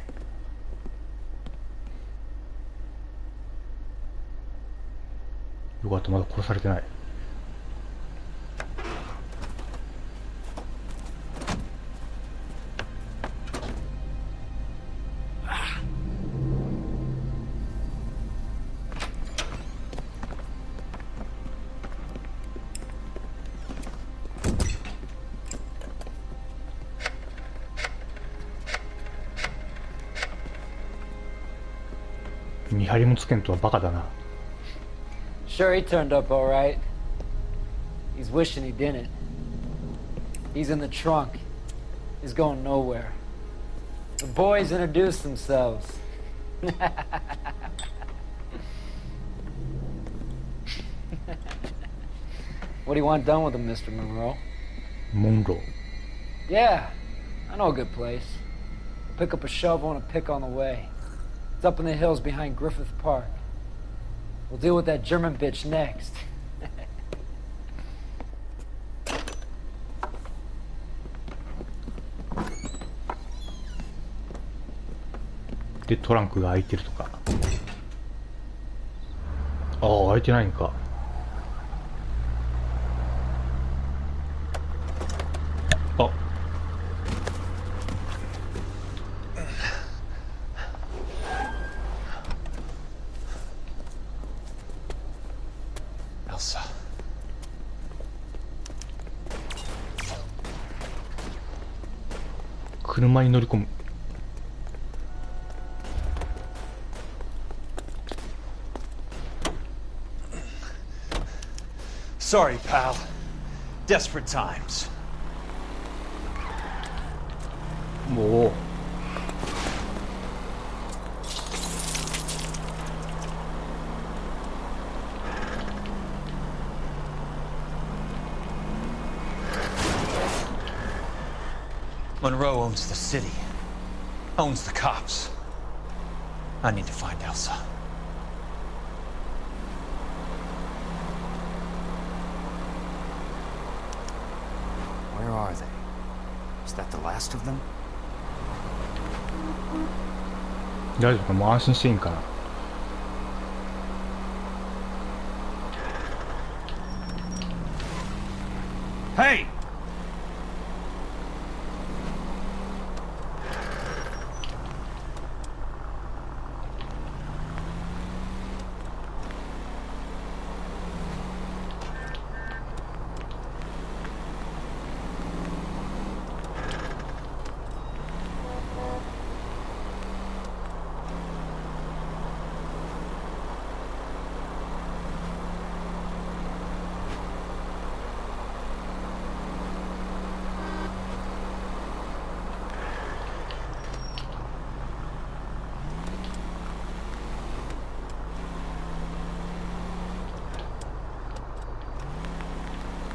よかった、まだ殺されてない。見張りもつけんとはバカだな。 Sure, he turned up all right. He's wishing he didn't. He's in the trunk. He's going nowhere. The boys introduced themselves. What do you want done with him, Mr. Monroe? Monroe. Yeah, I know a good place. Pick up a shovel and a pick on the way. It's up in the hills behind Griffith Park. We'll deal with that German bitch next. で、トランクが開いてるとか。ああ、開いてないんか。あ。Elsa. 車に乗り込む。Sorry, pal. Desperate times. もう。Monroe owns the city. Owns the cops. I need to find Elsa. Where are they? Is that the last of them? 大丈夫か、もう安心していいんかな。Hey!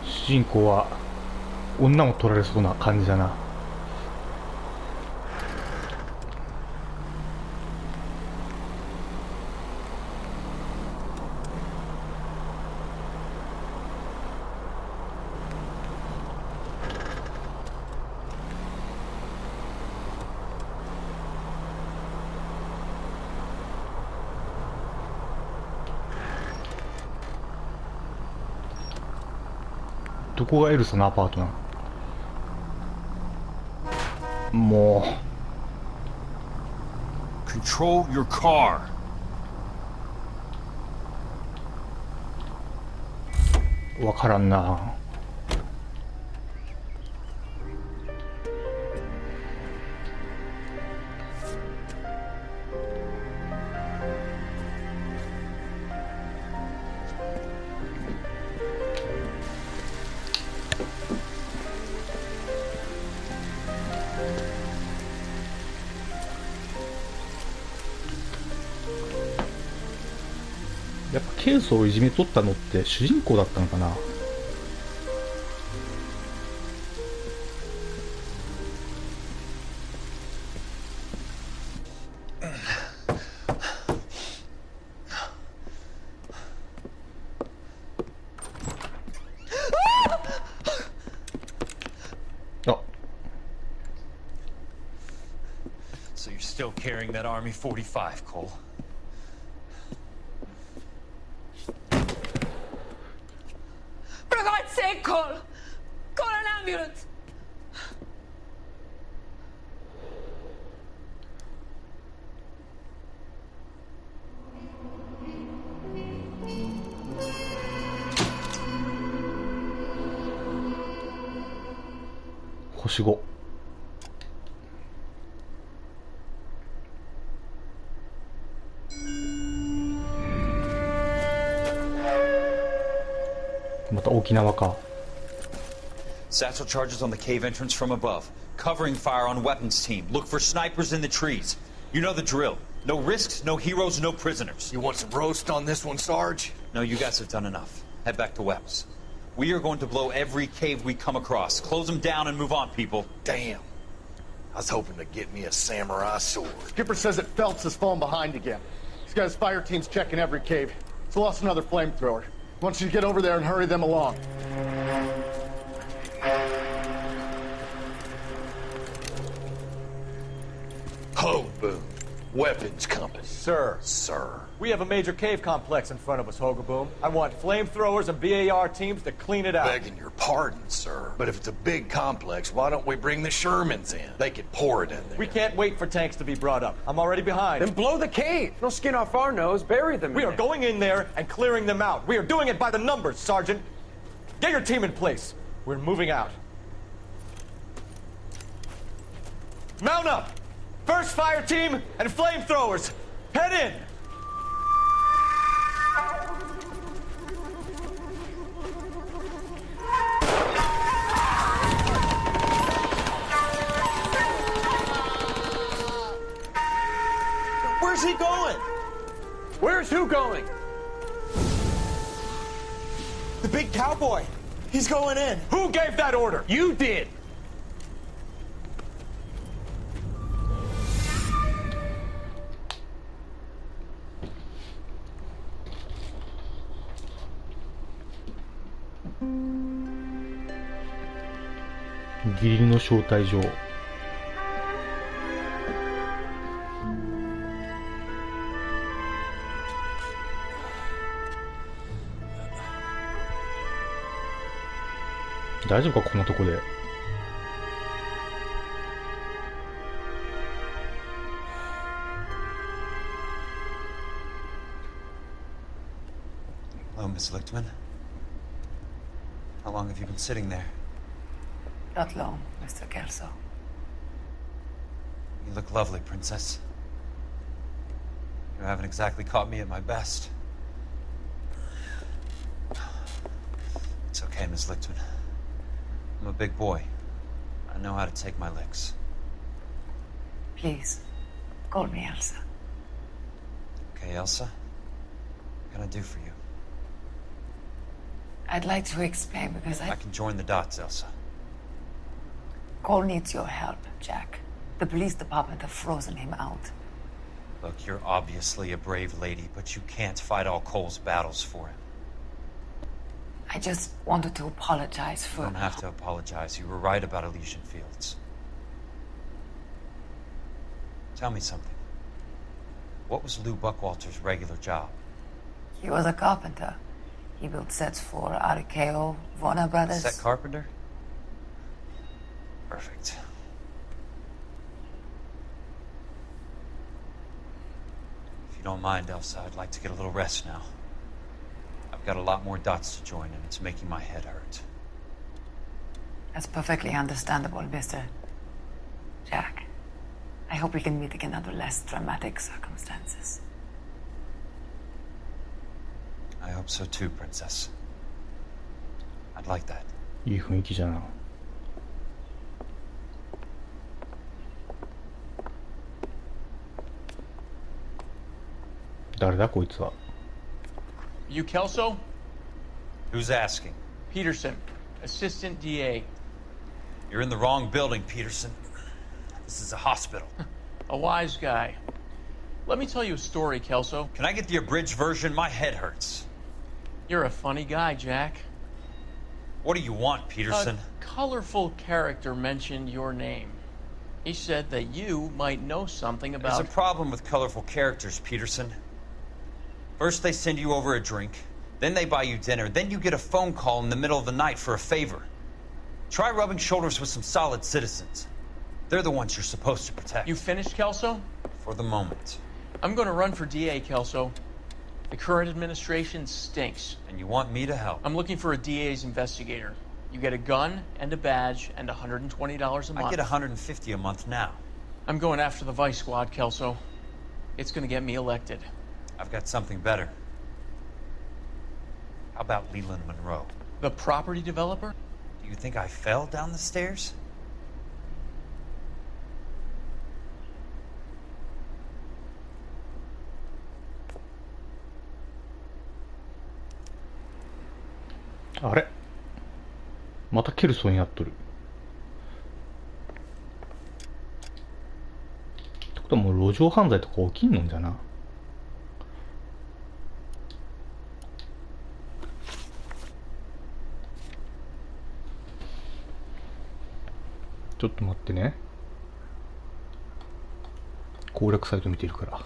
主人公は女も取られそうな感じだな。どこがエルサのアパートなの？もう。Control your car. わからんな。やっぱケイスをいじめとったのって主人公だったのかな。So you're still carrying that Army 45, Cole? For God's sake, call an ambulance. 星5。また沖縄か。 Satchel charges on the cave entrance from above. Covering fire on weapons team. Look for snipers in the trees. You know the drill. No risks, no heroes, no prisoners. You want some roast on this one, Sarge? No, you guys have done enough. Head back to Webb's. We are going to blow every cave we come across. Close them down and move on, people. Damn. I was hoping to get me a samurai sword. Skipper says that Phelps has fallen behind again. He's got his fire teams checking every cave. He's lost another flamethrower. He wants you to get over there and hurry them along. Ho, boom. Weapons compass. Sir. Sir. We have a major cave complex in front of us, Hogaboom. I want flamethrowers and BAR teams to clean it out. Begging your pardon, sir. But if it's a big complex, why don't we bring the Shermans in? They could pour it in there. We can't wait for tanks to be brought up. I'm already behind. Then blow the cave. No skin off our nose. Bury them. We are going in there and clearing them out. We are doing it by the numbers, Sergeant. Get your team in place. We're moving out. Mount up! First fire team and flamethrowers. Head in! Where's he going? Where's who going? The big cowboy. He's going in. Who gave that order? You did.義理の招待状。大丈夫かこんなとこで。Hello, Miss Lichtman. How long have you been sitting there? Not long, Mr. Kelso. You look lovely, Princess. You haven't exactly caught me at my best. It's okay, Miss Lichtman. I'm a big boy. I know how to take my licks. Please, call me Elsa. Okay, Elsa? What can I do for you? I'd like to explain because I can join the dots, Elsa. Cole needs your help, Jack. The police department have frozen him out. Look, you're obviously a brave lady, but you can't fight all Cole's battles for him. I just wanted to apologize for... You don't have to apologize. You were right about Elysian Fields. Tell me something. What was Lou Buckwalter's regular job? He was a carpenter. He built sets for RKO, Warner Brothers. Set carpenter? Perfect. If you don't mind, Elsa, I'd like to get a little rest now. I've got a lot more dots to join, and it's making my head hurt. That's perfectly understandable, Mr. Jack. I hope we can meet again under less dramatic circumstances. I hope so too, Princess. I'd like that. いい雰囲気じゃな。誰だこいつは。You Kelso? Who's asking? Peterson, Assistant DA. You're in the wrong building, Peterson. This is a hospital. A wise guy. Let me tell you a story, Kelso. Can I get the abridged version? My head hurts. You're a funny guy, Jack. What do you want, Peterson? A colorful character mentioned your name. He said that you might know something about... There's a problem with colorful characters, Peterson. First they send you over a drink, Then they buy you dinner. Then you get a phone call in the middle of the night for a favor. Try rubbing shoulders with some solid citizens. They're the ones you're supposed to protect. You finished, Kelso? For the moment. I'm going to run for DA, Kelso. The current administration stinks. And you want me to help? I'm looking for a DA's investigator. You get a gun and a badge and $120 a month. I get $150 a month now. I'm going after the Vice Squad, Kelso. It's going to get me elected. I've got something better. How about Leland Monroe? The property developer? Do you think I fell down the stairs?あれまたケルソンやっとる。ってことはもう路上犯罪とか起きんのんじゃな。ちょっと待ってね。攻略サイト見てるから。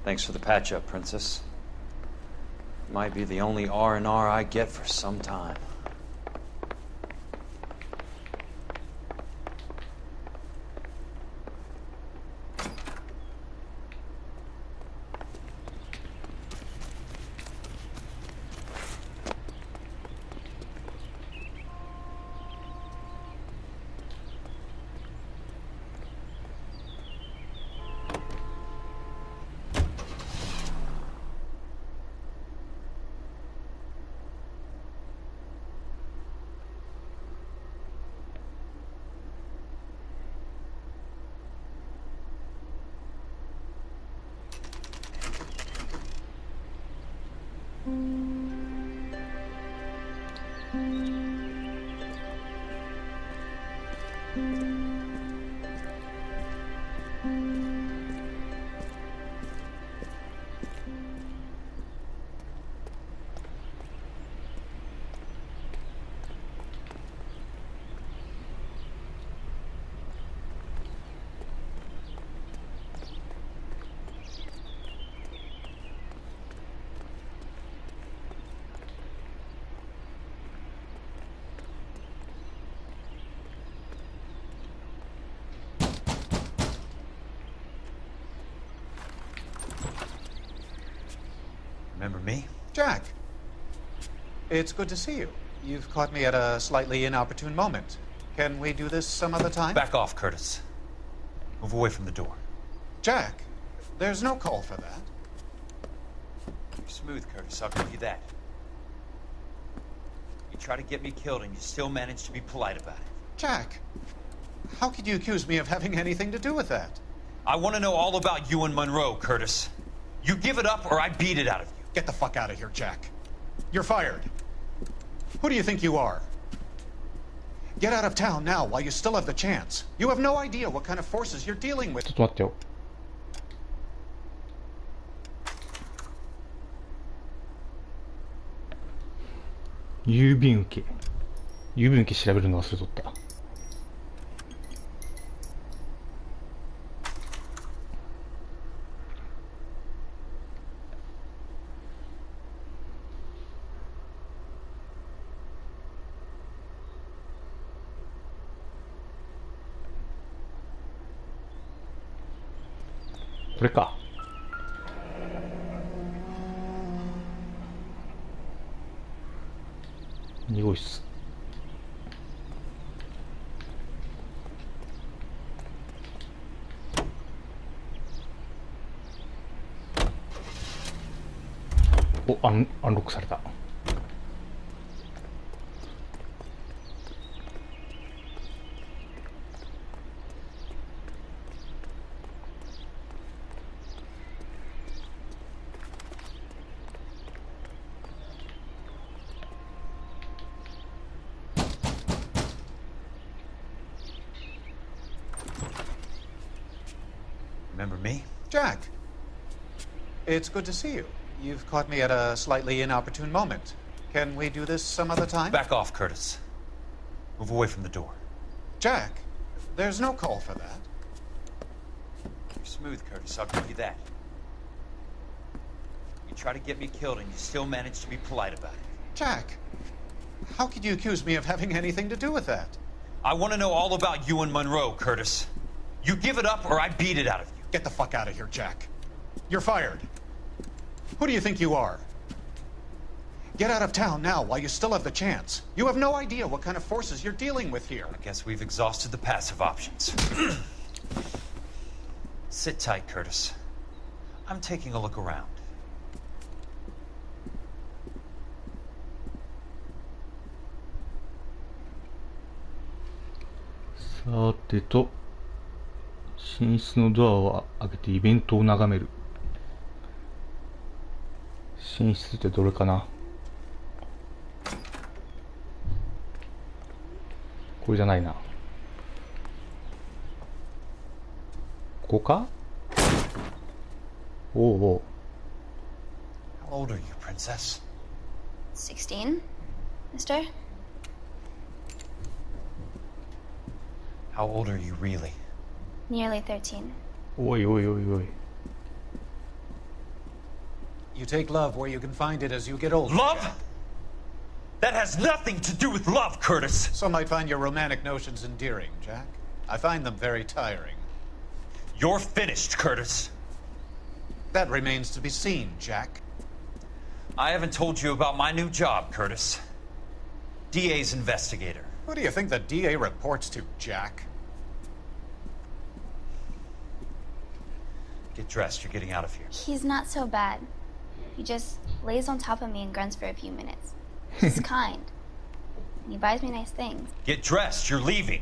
Thanks for the patch-up, Princess. Might be the only R&R I get for some time. Remember me? Jack. It's good to see you. You've caught me at a slightly inopportune moment. Can we do this some other time? Back off, Curtis. Move away from the door. Jack, there's no call for that. You're smooth, Curtis, I'll give you that. You try to get me killed and you still manage to be polite about it. Jack, how could you accuse me of having anything to do with that? I want to know all about you and Monroe, Curtis. You give it up or I beat it out of you. Get the fuck out of here, Jack. You're fired. Who do you think you are? Get out of town now while you still have the chance. You have no idea what kind of forces you're dealing with. ちょっと待ってよ。郵便受け。郵便受け調べるの忘れとった。これか。2号室。お、アンロックされた。Remember me? Jack. It's good to see you. You've caught me at a slightly inopportune moment. Can we do this some other time? Back off, Curtis. Move away from the door. Jack, there's no call for that. You're smooth, Curtis, I'll give you that. You try to get me killed and you still manage to be polite about it. Jack, how could you accuse me of having anything to do with that? I want to know all about you and Monroe, Curtis. You give it up or I beat it out of you. Get the fuck out of here, Jack. You're fired. Who do you think you are? Get out of town now while you still have the chance. You have no idea what kind of forces you're dealing with here. I guess we've exhausted the passive options. Sit tight, Curtis. I'm taking a look around.さてと、寝室のドアを開けてイベントを眺める。寝室ってどれかな？これじゃないな。ここか？おうおう。 How old are you, princess? 16, mister? How old are you really? Nearly 13. おいおいおいおい。 You take love where you can find it as you get older. Love? That has nothing to do with love, Curtis. Some might find your romantic notions endearing, Jack. I find them very tiring. You're finished, Curtis. That remains to be seen, Jack. I haven't told you about my new job, Curtis. DA's investigator. Who do you think the DA reports to, Jack? Get dressed, you're getting out of here. He's not so bad. He just lays on top of me and grunts for a few minutes. He's kind. And he buys me nice things. Get dressed, you're leaving.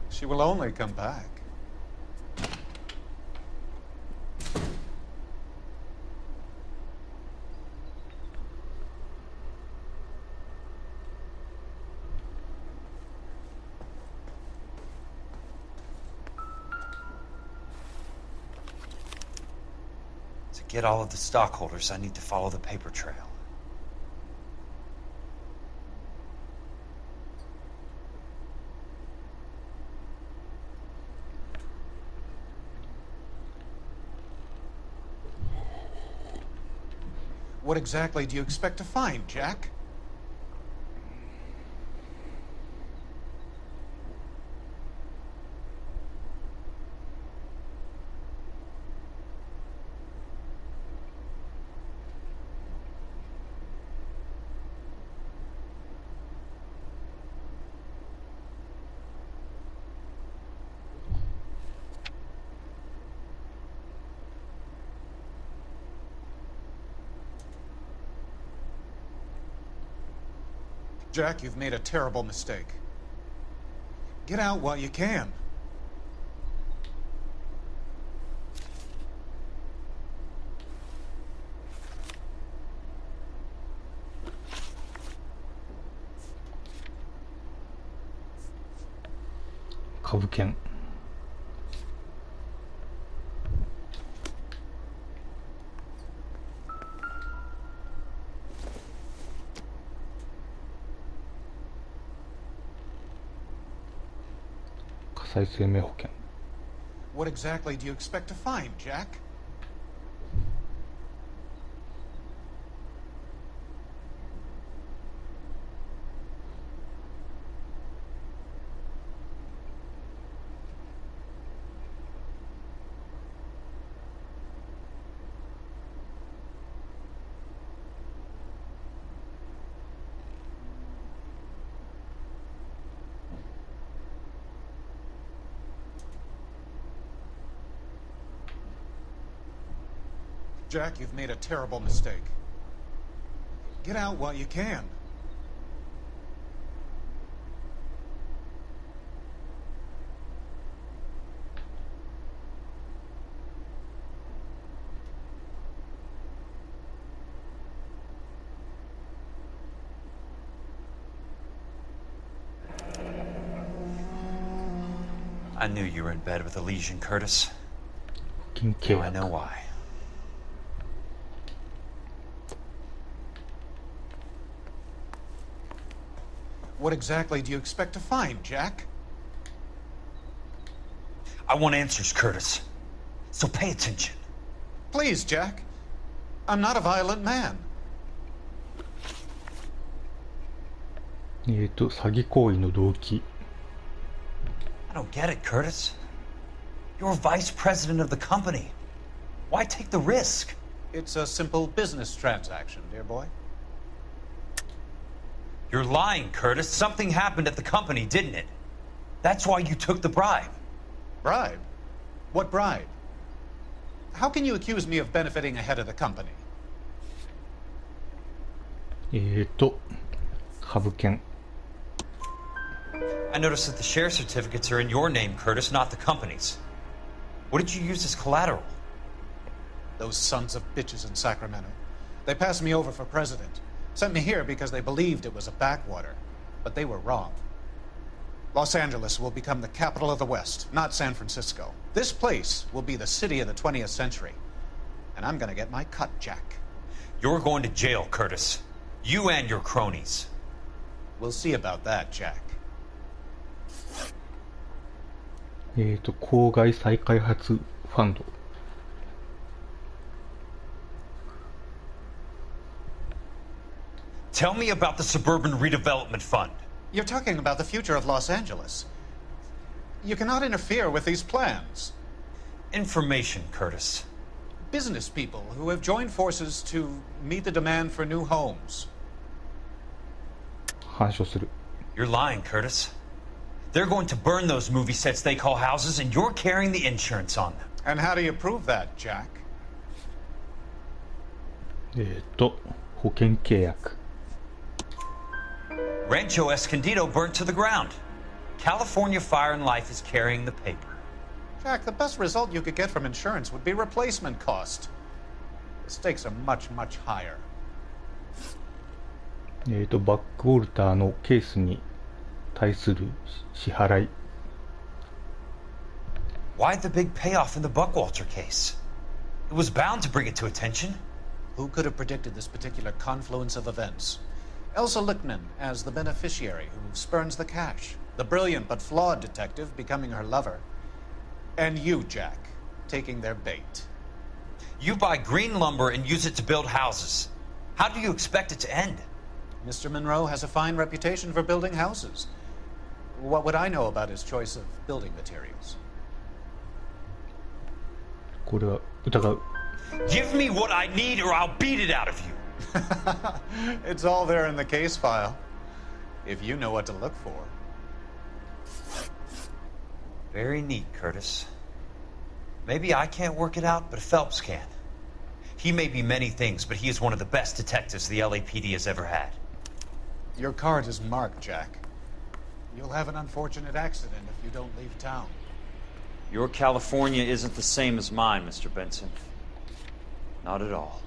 She will only come back. To get all of the stockholders, I need to follow the paper trail. What exactly do you expect to find, Jack? Jack, you've made a terrible mistake. Get out while you can. Kabu Ken. What exactly do you expect to find, Jack? Jack, you've made a terrible mistake. Get out while you can. I knew you were in bed with a lesion, Curtis. Now I know why. What exactly do you expect to find, Jack? I want answers, Curtis. So pay attention. Please, Jack. I'm not a violent man. 詐欺行為の動機。I don't get it, Curtis. You're vice president of the company. Why take the risk? It's a simple business transaction, dear boy. You're lying, Curtis. Something happened at the company, didn't it? That's why you took the bribe. Bribe? What bribe? How can you accuse me of benefiting ahead of the company? 株券。I noticed that the share certificates are in your name, Curtis, not the company's. What did you use as collateral? Those sons of bitches in Sacramento. They passed me over for president. Sent me here because they believed it was a backwater. But they were wrong. Los Angeles will become the capital of the West, not San Francisco. This place will be the city of the 20th century. And I'm gonna get my cut, Jack. You're going to jail, Curtis. You and your cronies. We'll see about that, Jack. 郊外再開発ファンド。Tell me about the Suburban Redevelopment Fund. You're talking about the future of Los Angeles. You cannot interfere with these plans. Information, Curtis. Business people who have joined forces to meet the demand for new homes. 反証する。You're lying, Curtis. They're going to burn those movie sets they call houses, and you're carrying the insurance on them. And how do you prove that, Jack? 保険契約。Rancho Escondido burnt to the ground. California Fire and Life is carrying the paper. Jack, the best result you could get from insurance would be replacement cost. The stakes are much, much higher. バックウォルターのケースに対する支払い。Why the big payoff in the Buckwalter case? It was bound to bring it to attention. Who could have predicted this particular confluence of events? Elsa Lichtman as the beneficiary who spurns the cash. The brilliant but flawed detective becoming her lover. And you, Jack, taking their bait. You buy green lumber and use it to build houses. How do you expect it to end? Mr. Monroe has a fine reputation for building houses. What would I know about his choice of building materials? これは疑う。Give me what I need or I'll beat it out of you. It's all there in the case file. If you know what to look for. Very neat, Curtis. Maybe I can't work it out, but Phelps can. He may be many things, but he is one of the best detectives the LAPD has ever had. Your card is marked, Jack. You'll have an unfortunate accident if you don't leave town. Your California isn't the same as mine, Mr. Benson. Not at all.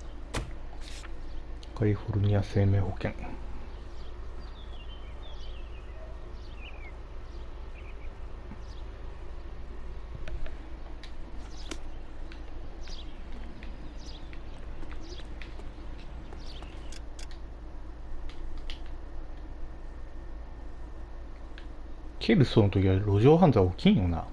カリフォルニア生命保険。ケルソンの時は路上犯罪起きんよな。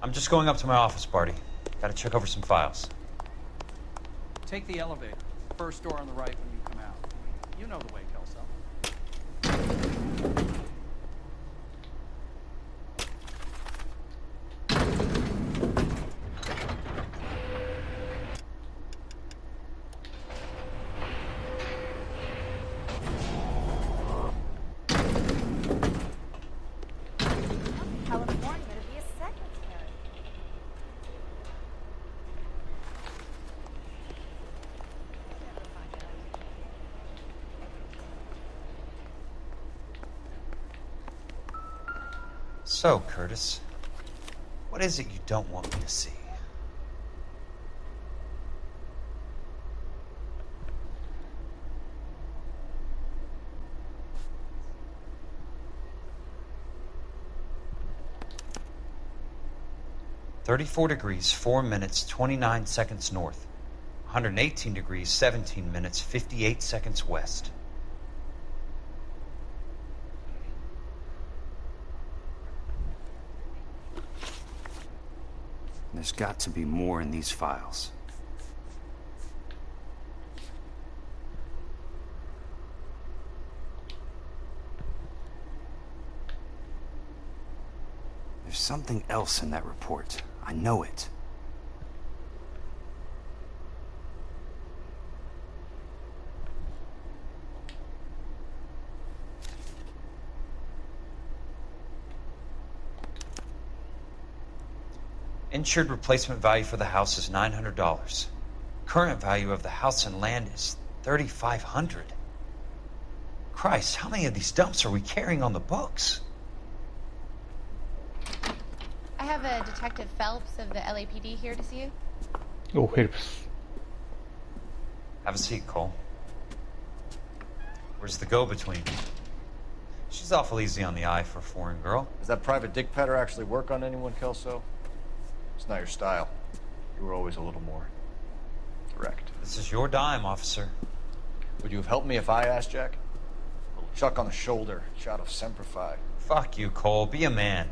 I'm just going up to my office, Barty. Gotta check over some files. Take the elevator. First door on the right when you come out. You know the way, Kelso. So, Curtis, what is it you don't want me to see? "34 degrees, 4 minutes, 29 seconds north. 118 degrees, 17 minutes, 58 seconds west." There's got to be more in these files. There's something else in that report. I know it. Insured replacement value for the house is $900. Current value of the house and land is $3,500. Christ, how many of these dumps are we carrying on the books? I have a Detective Phelps of the LAPD here to see you. Oh, Phelps. Have a seat, Cole. Where's the go-between? She's awful easy on the eye for a foreign girl. Does that private dick petter actually work on anyone, Kelso? It's not your style. You were always a little more direct. This is your dime, officer. Would you have helped me if I asked, Jack? A little chuck on the shoulder, shot of Semper Fi. Fuck you, Cole. Be a man.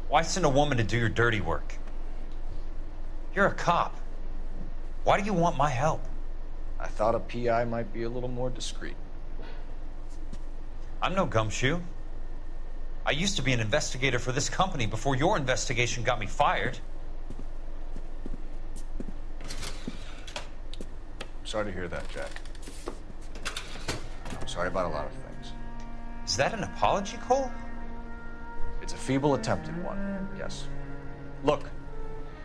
Why send a woman to do your dirty work? You're a cop. Why do you want my help? I thought a PI might be a little more discreet. I'm no gumshoe. I used to be an investigator for this company before your investigation got me fired. Sorry to hear that, Jack. I'm sorry about a lot of things. Is that an apology, Cole? It's a feeble attempt at one, yes. Look,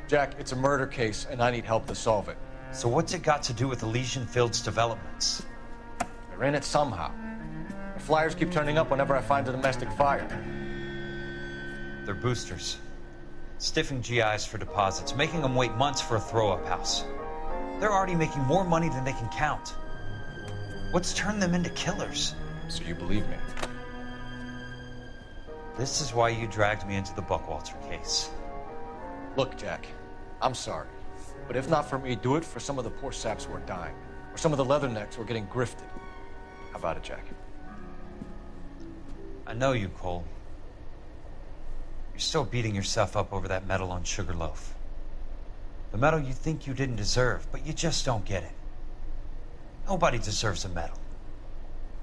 Jack, it's a murder case, and I need help to solve it. So what's it got to do with Elysian Fields developments? They're in it somehow. The flyers keep turning up whenever I find a domestic fire. They're boosters. Stiffing GIs for deposits, making them wait months for a throw-up house. They're already making more money than they can count. What's turned them into killers? So you believe me? This is why you dragged me into the Buckwalter case. Look, Jack, I'm sorry. But if not for me, do it for some of the poor saps who are dying. Or some of the leathernecks who are getting grifted. How about it, Jack? I know you, Cole. You're still beating yourself up over that medal on Sugarloaf. The medal you think you didn't deserve, but you just don't get it. Nobody deserves a medal.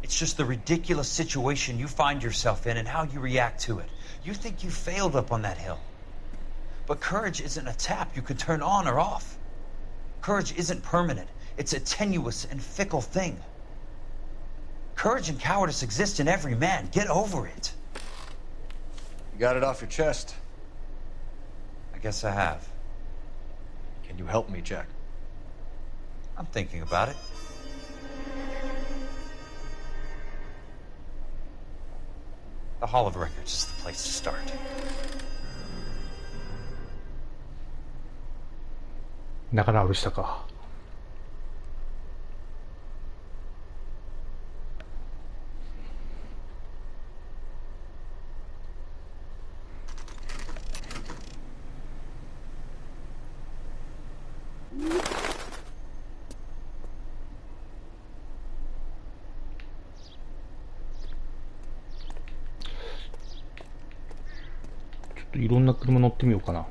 It's just the ridiculous situation you find yourself in and how you react to it. You think you failed up on that hill. But courage isn't a tap you can turn on or off. Courage isn't permanent. It's a tenuous and fickle thing. Courage and cowardice exist in every man. Get over it. You got it off your chest. I guess I have. Can you help me, Jack? I'm thinking about it. The Hall of Records is the place to start.仲直りしたか。いろんな車乗ってみようかな。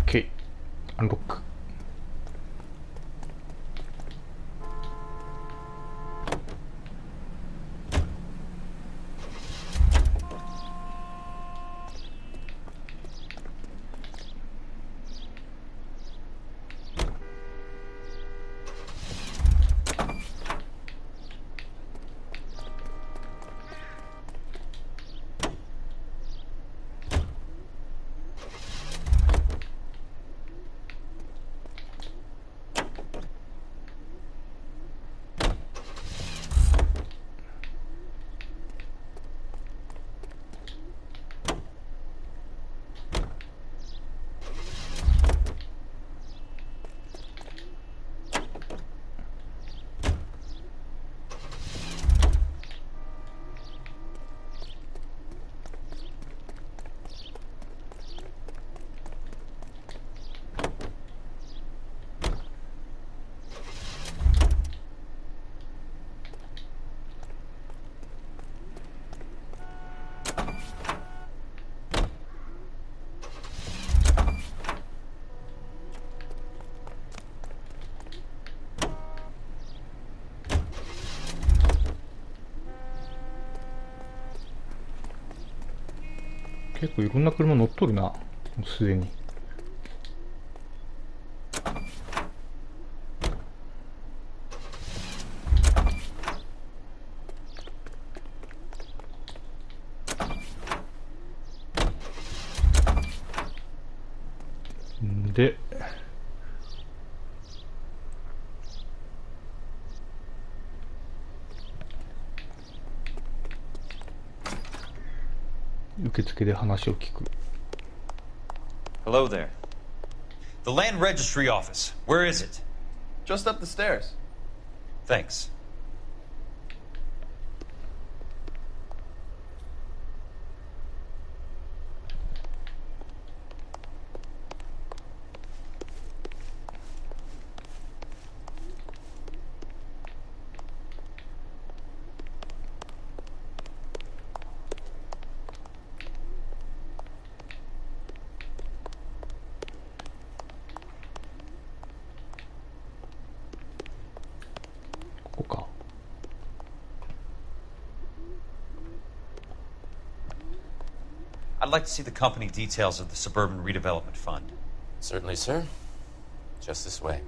OK、アンロック。結構いろんな車乗っとるな、すでに。で、受付で話を聞く。 Hello there. The Land Registry Office. Where is it? Just up the stairs. Thanks. I'd like to see the company details of the Suburban Redevelopment Fund. Certainly, sir. Just this way.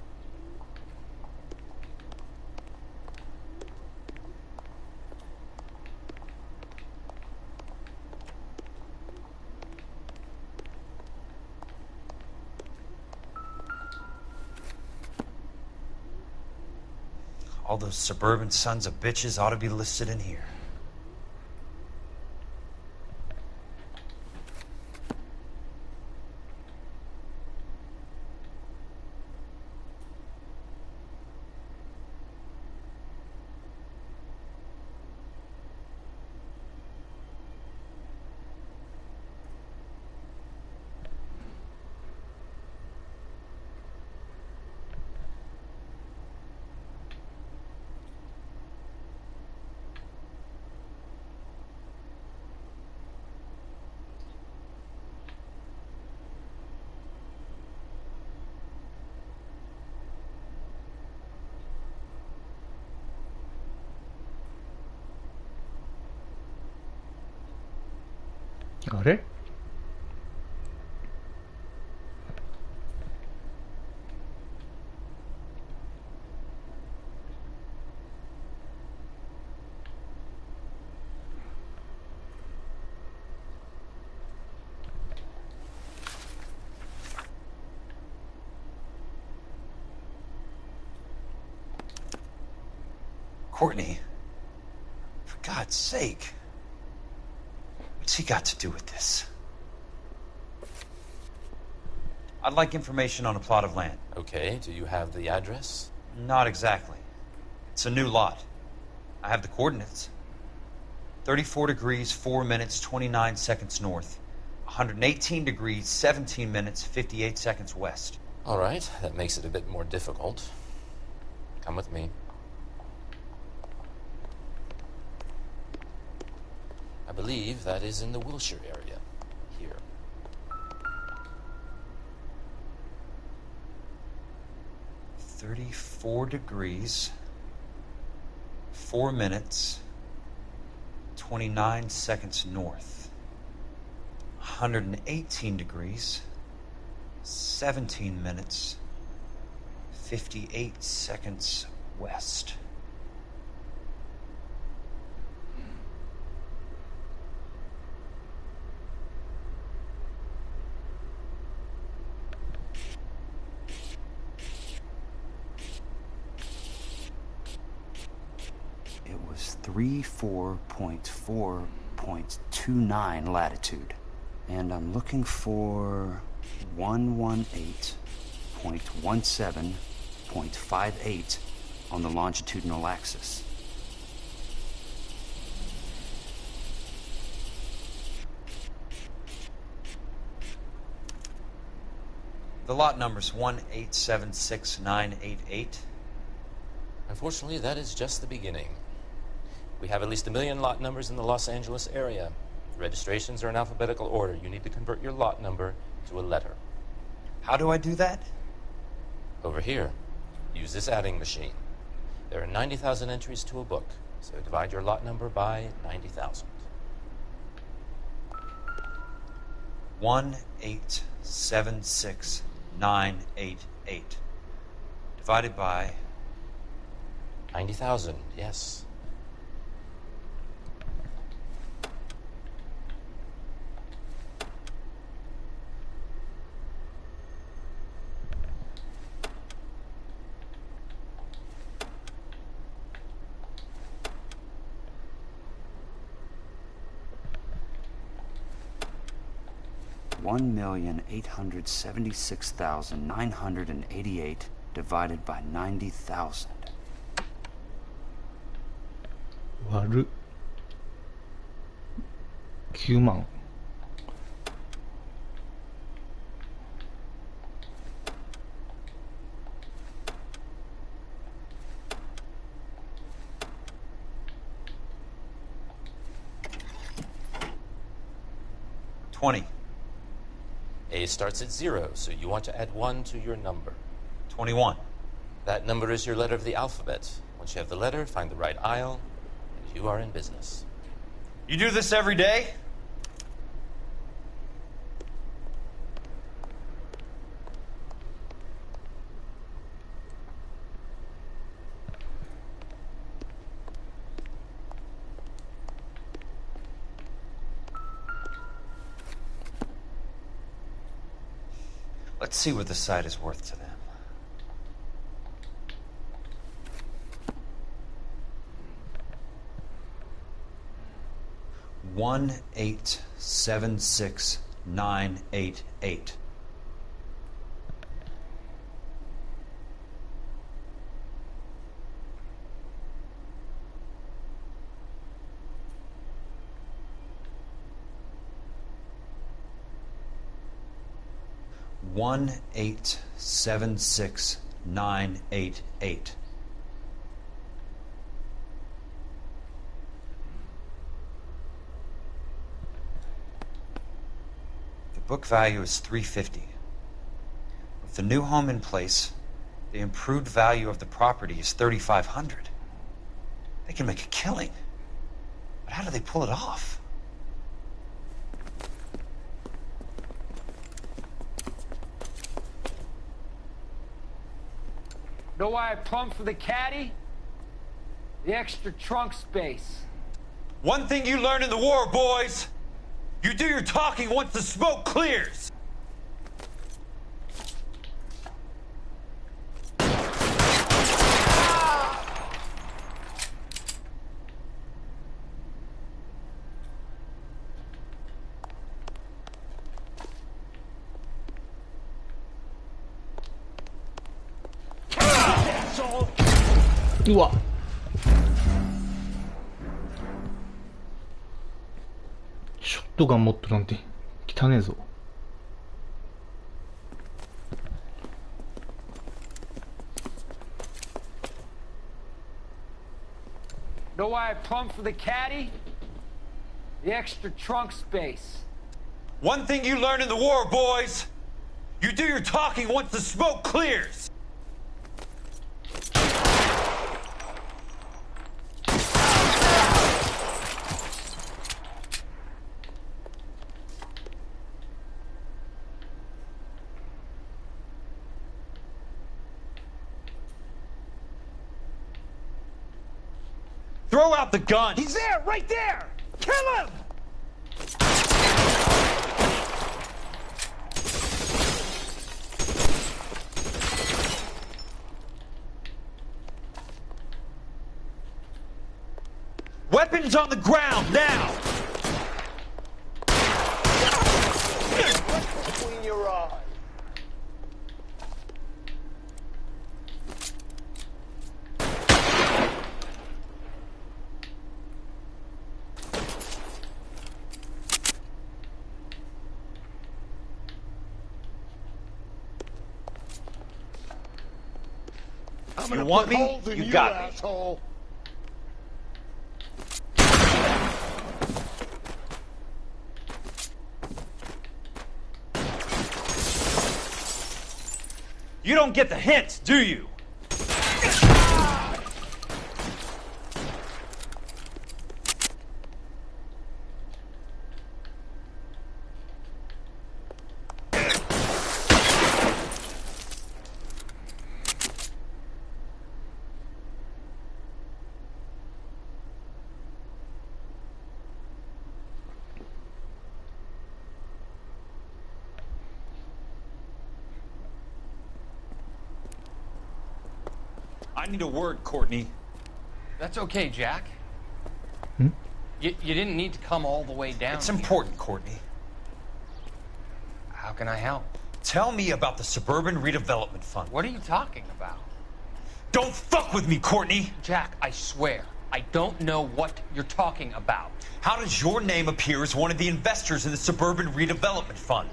All those suburban sons of bitches ought to be listed in here.あれ？Courtney, for God's sake. What's he got to do with this? I'd like information on a plot of land. Okay, do you have the address? Not exactly. It's a new lot. I have the coordinates. 34 degrees, 4 minutes, 29 seconds north. 118 degrees, 17 minutes, 58 seconds west. All right, that makes it a bit more difficult. Come with me. I believe that is in the Wilshire area, here. .34 degrees, 4 minutes, 29 seconds north. 118 degrees, 17 minutes, 58 seconds west. It was 34.4.29 latitude. And I'm looking for 118.17.58 on the longitudinal axis. The lot number's 1876988. Unfortunately, that is just the beginning. We have at least 1 million lot numbers in the Los Angeles area. Registrations are in alphabetical order. You need to convert your lot number to a letter. How do I do that? Over here. Use this adding machine. There are 90,000 entries to a book, so divide your lot number by 90,000. 1876988 divided by 90,000, yes. $1,876,988 divided by 90,000. 割る9万。20. A starts at 0, so you want to add 1 to your number. 21. That number is your letter of the alphabet. Once you have the letter, find the right aisle, and you are in business. You do this every day? Let's see what the site is worth to them. $1,876,988. $1,876,988. The book value is $350. With the new home in place, the improved value of the property is $3,500. They can make a killing. But how do they pull it off? Know why I plumbed for the caddy? The extra trunk space. One thing you learn in the war, boys. You do your talking once the smoke clears.うわ。ショットガン持ってるなんて汚ねえぞ。Know why I plumbed for the caddy? The extra trunk space. One thing you learn in the war, boys. You do your talking once the smoke clears. Throw out the gun! He's there! Right there! Kill him! Weapons on the ground, now! Between your eyes. You want me? You got me. Asshole. You don't get the hint, do you? I need a word, Courtney. That's okay, Jack. Hmm? You didn't need to come all the way down. It's important, Courtney. How can I help? Tell me about the Suburban Redevelopment Fund. What are you talking about? Don't fuck with me, Courtney! Jack, I swear, I don't know what you're talking about. How does your name appear as one of the investors in the Suburban Redevelopment Fund?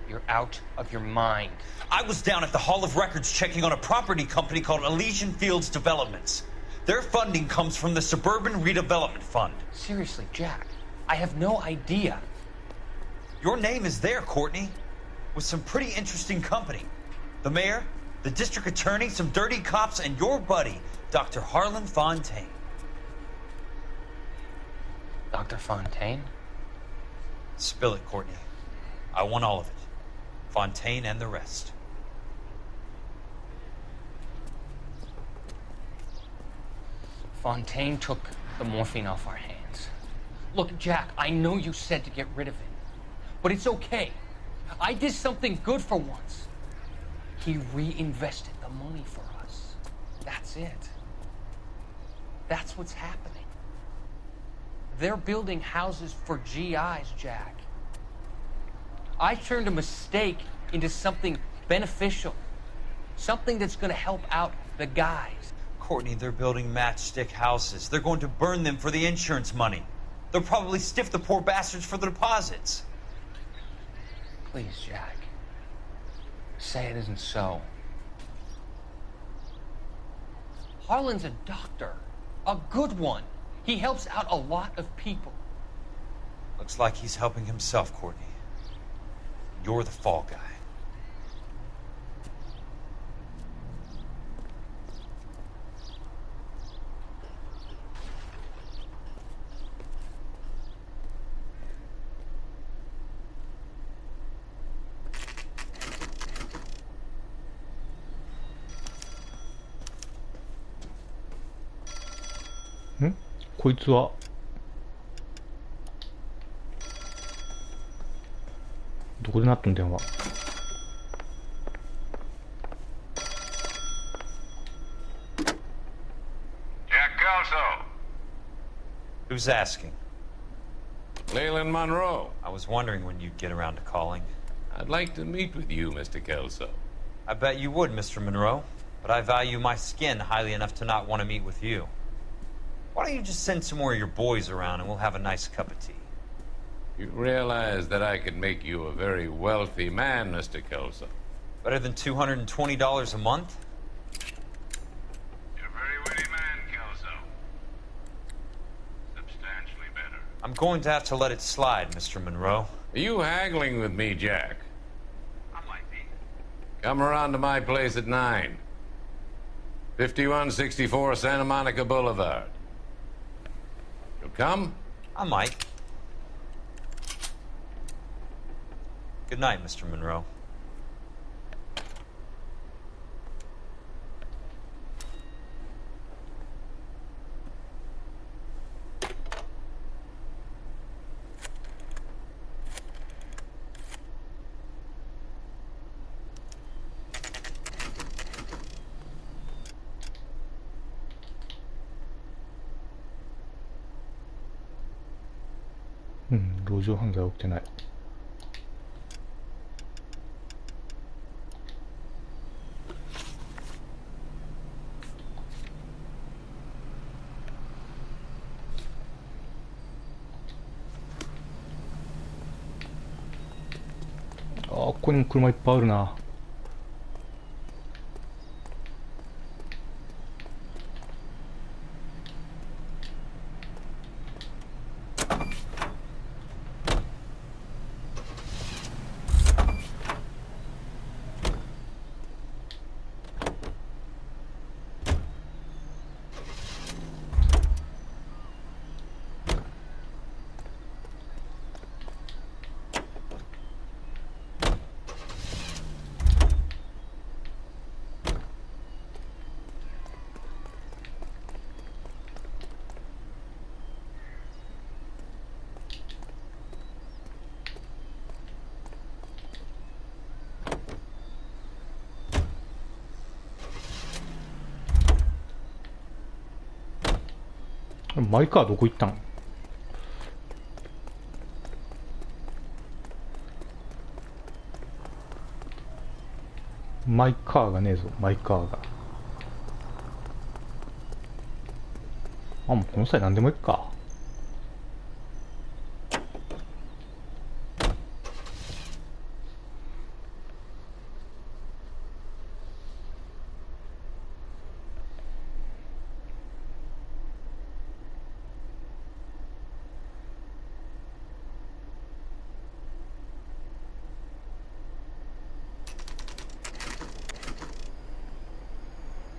You're out of your mind. I was down at the Hall of Records checking on a property company called Elysian Fields Developments. Their funding comes from the Suburban Redevelopment Fund. Seriously, Jack, I have no idea. Your name is there, Courtney, with some pretty interesting company. The mayor, the district attorney, some dirty cops, and your buddy, Dr. Harlan Fontaine. Dr. Fontaine? Spill it, Courtney. I want all of it. Fontaine and the rest. Fontaine took the morphine off our hands. Look, Jack, I know you said to get rid of it, but it's okay. I did something good for once. He reinvested the money for us. That's it. That's what's happening. They're building houses for GIs, Jack. I turned a mistake into something beneficial. Something that's going to help out the guys. Courtney, they're building matchstick houses. They're going to burn them for the insurance money. They'll probably stiff the poor bastards for the deposits. Please, Jack. Say it isn't so. Harlan's a doctor. A good one. He helps out a lot of people. Looks like he's helping himself, Courtney. You're the fall guy.こいつはどこでなっとん電話。Who's asking? Leland Monroe. I was wondering when you'd get around to calling. I'd like to meet with you, Mr. Kelso. I bet you would, Mr. Monroe. But I value my skin highly enough to not want to meet with you. Why don't you just send some more of your boys around and we'll have a nice cup of tea? You realize that I could make you a very wealthy man, Mr. Kelso. Better than $220 a month? You're a very witty man, Kelso. Substantially better. I'm going to have to let it slide, Mr. Monroe. Are you haggling with me, Jack? I might be. Come around to my place at 9. 5164 Santa Monica Boulevard. You'll come? I might. Good night, Mr. Monroe.うん、路上犯罪は起きてない。あ、ここにも車いっぱいあるな。マイカーどこ行ったん？マイカーがねえぞ、マイカーが。あ、もうこの際何でもいいか。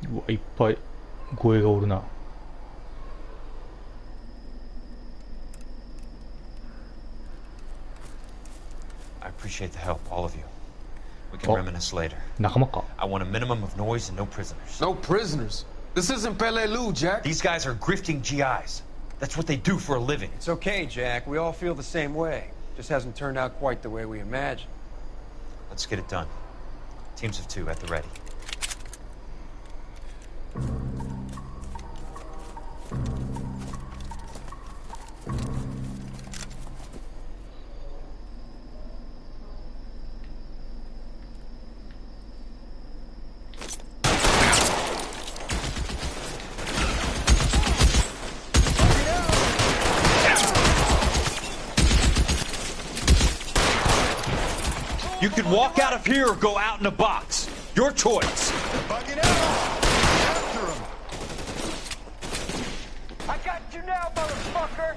うわ、いっぱい護衛がおるな。I appreciate the help, all of you. We can reminisce later. 仲間か。I want a minimum of noise and no prisoners. No prisoners? This isn't Pelelu, Jack. These guys are grifting GIs. That's what they do for a living. It's okay, Jack. We all feel the same way. Just hasn't turned out quite the way we imagined. Let's get it done. Teams of 2 at the ready. You can walk out of here or go out in a box. Your choice. Bug it out! After him! I got you now, motherfucker!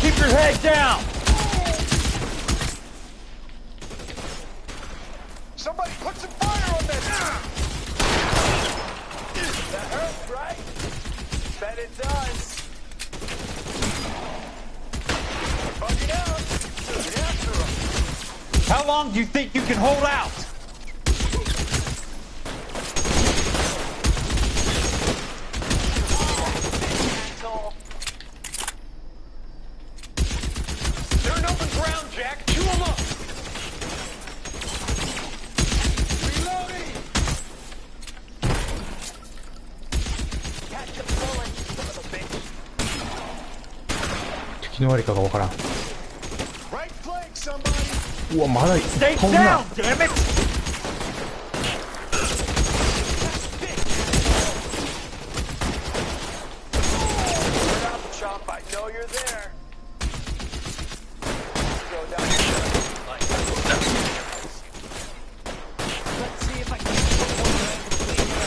Keep your head down! Somebody put some fire on this! That hurts, right? Bet it does. Bug it out! Get after him! How long do you think you can hold out? They're in open ground, Jack. Chew them up. Reloading. Catch the bullet, son of a bitch. 敵の割りかがわからん。Right flank, somebody. うわ、まだいっぱいおるな。 Damn it! Chop, I know you're there. Throw down Let's see if I can put one man between you.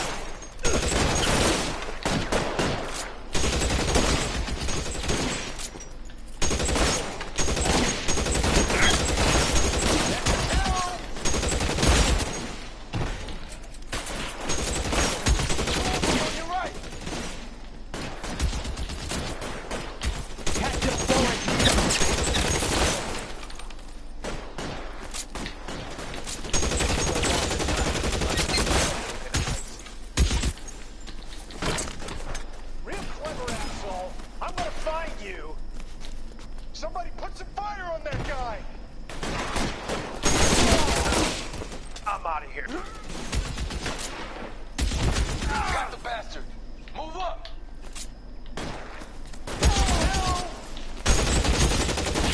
On your right. Catch the bullet. Real clever, asshole. I'm gonna find you. Somebody put some fire on that guy. I'm out of here. Got the bastard. Move up.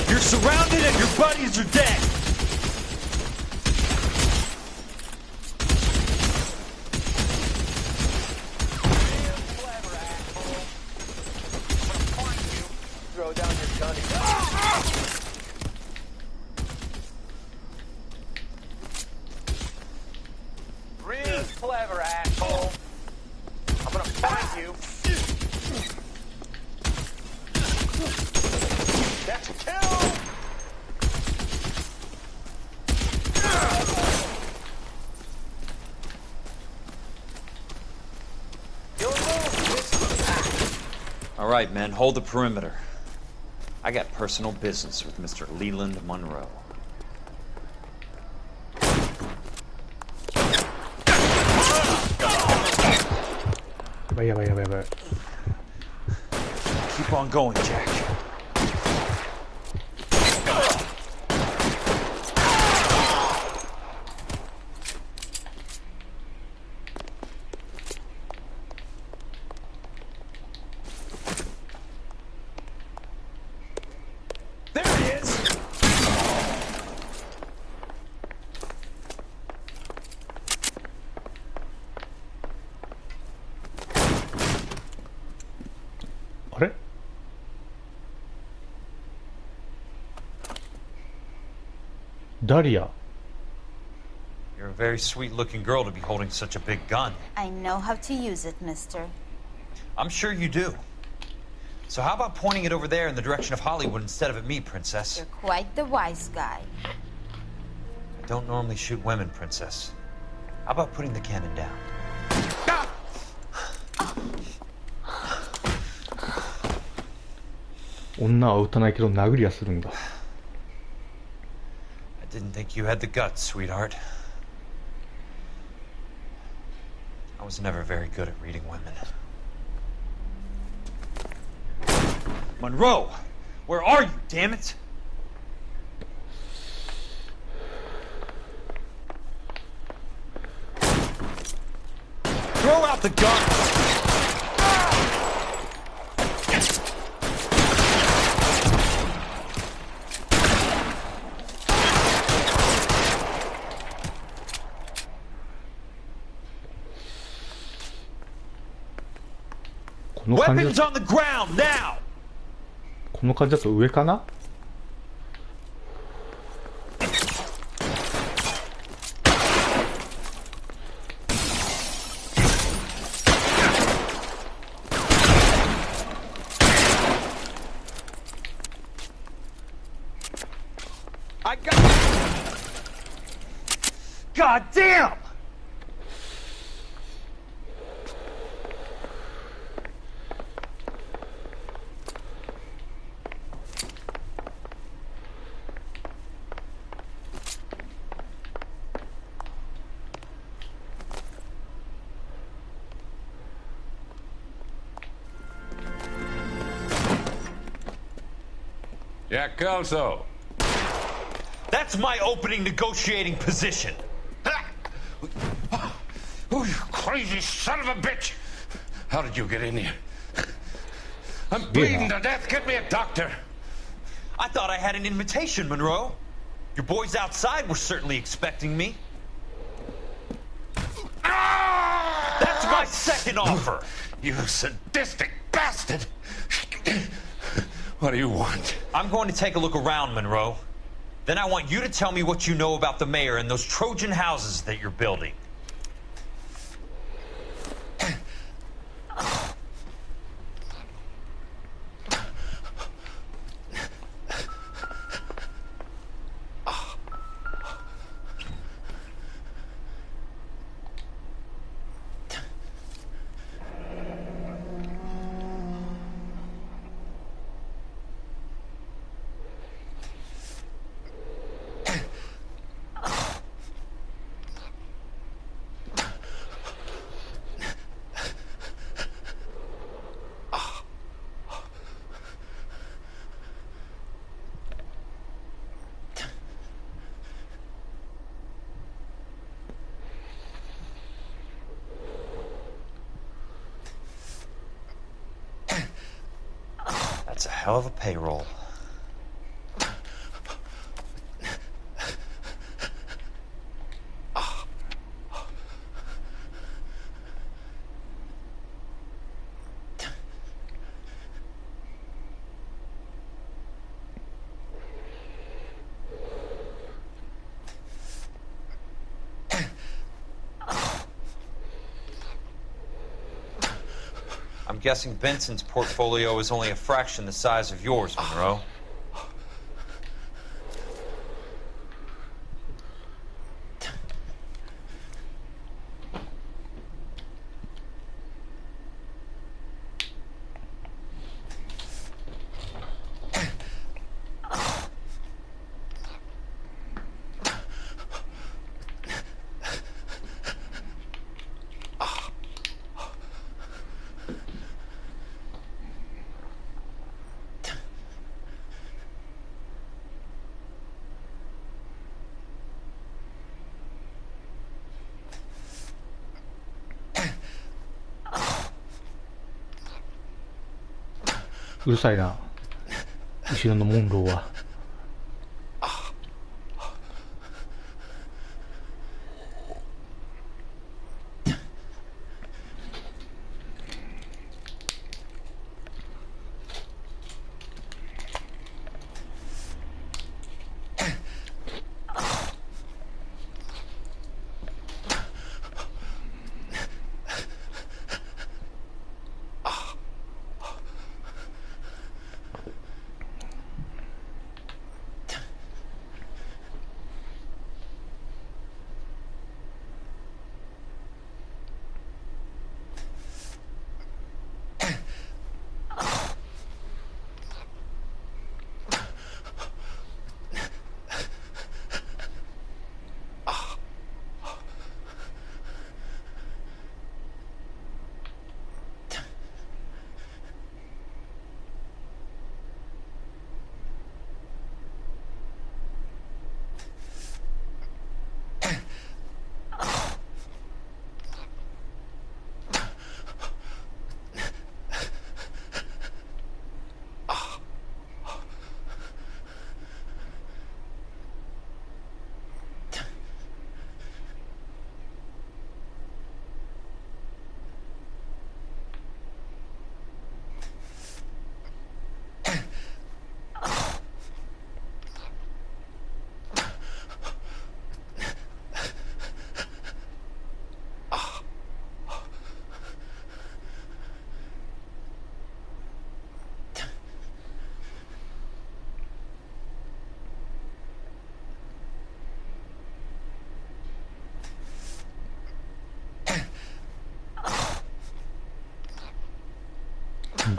You're surrounded and your buddies are dead. Real clever, asshole. I'm gonna find you. Throw down your gun again. Real clever, asshole. I'm gonna find you. That's a kill! All right, men, hold the perimeter. I got personal business with Mr. Leland Monroe. Yabba. Keep on going, Jack. ダリア。 You're a very sweet-looking girl to be holding such a big gun. I know how to use it, mister. I'm sure you do. So how about pointing it over there in the direction of Hollywood instead of at me, Princess? You're quite the wise guy. I don't normally shoot women, Princess. How about putting the cannon down? Ah! 女は撃たないけど殴りはするんだ。 I didn't think you had the guts, sweetheart. I was never very good at reading women. Monroe! Where are you, damn it? Throw out the gun! Weapons on the ground now! この感じだと上かな。 I got... God damn! Jack Kelso. That's my opening negotiating position. Oh, you crazy son of a bitch! How did you get in here? I'm bleeding to death. Get me a doctor. I thought I had an invitation, Monroe. Your boys outside were certainly expecting me. That's my second offer. You sadistic bastard! What do you want? I'm going to take a look around, Monroe. Then I want you to tell me what you know about the mayor and those Trojan houses that you're building. That's a hell of a payroll. I'm guessing Benson's portfolio is only a fraction the size of yours, Monroe.うるさいな、後ろのモンローは。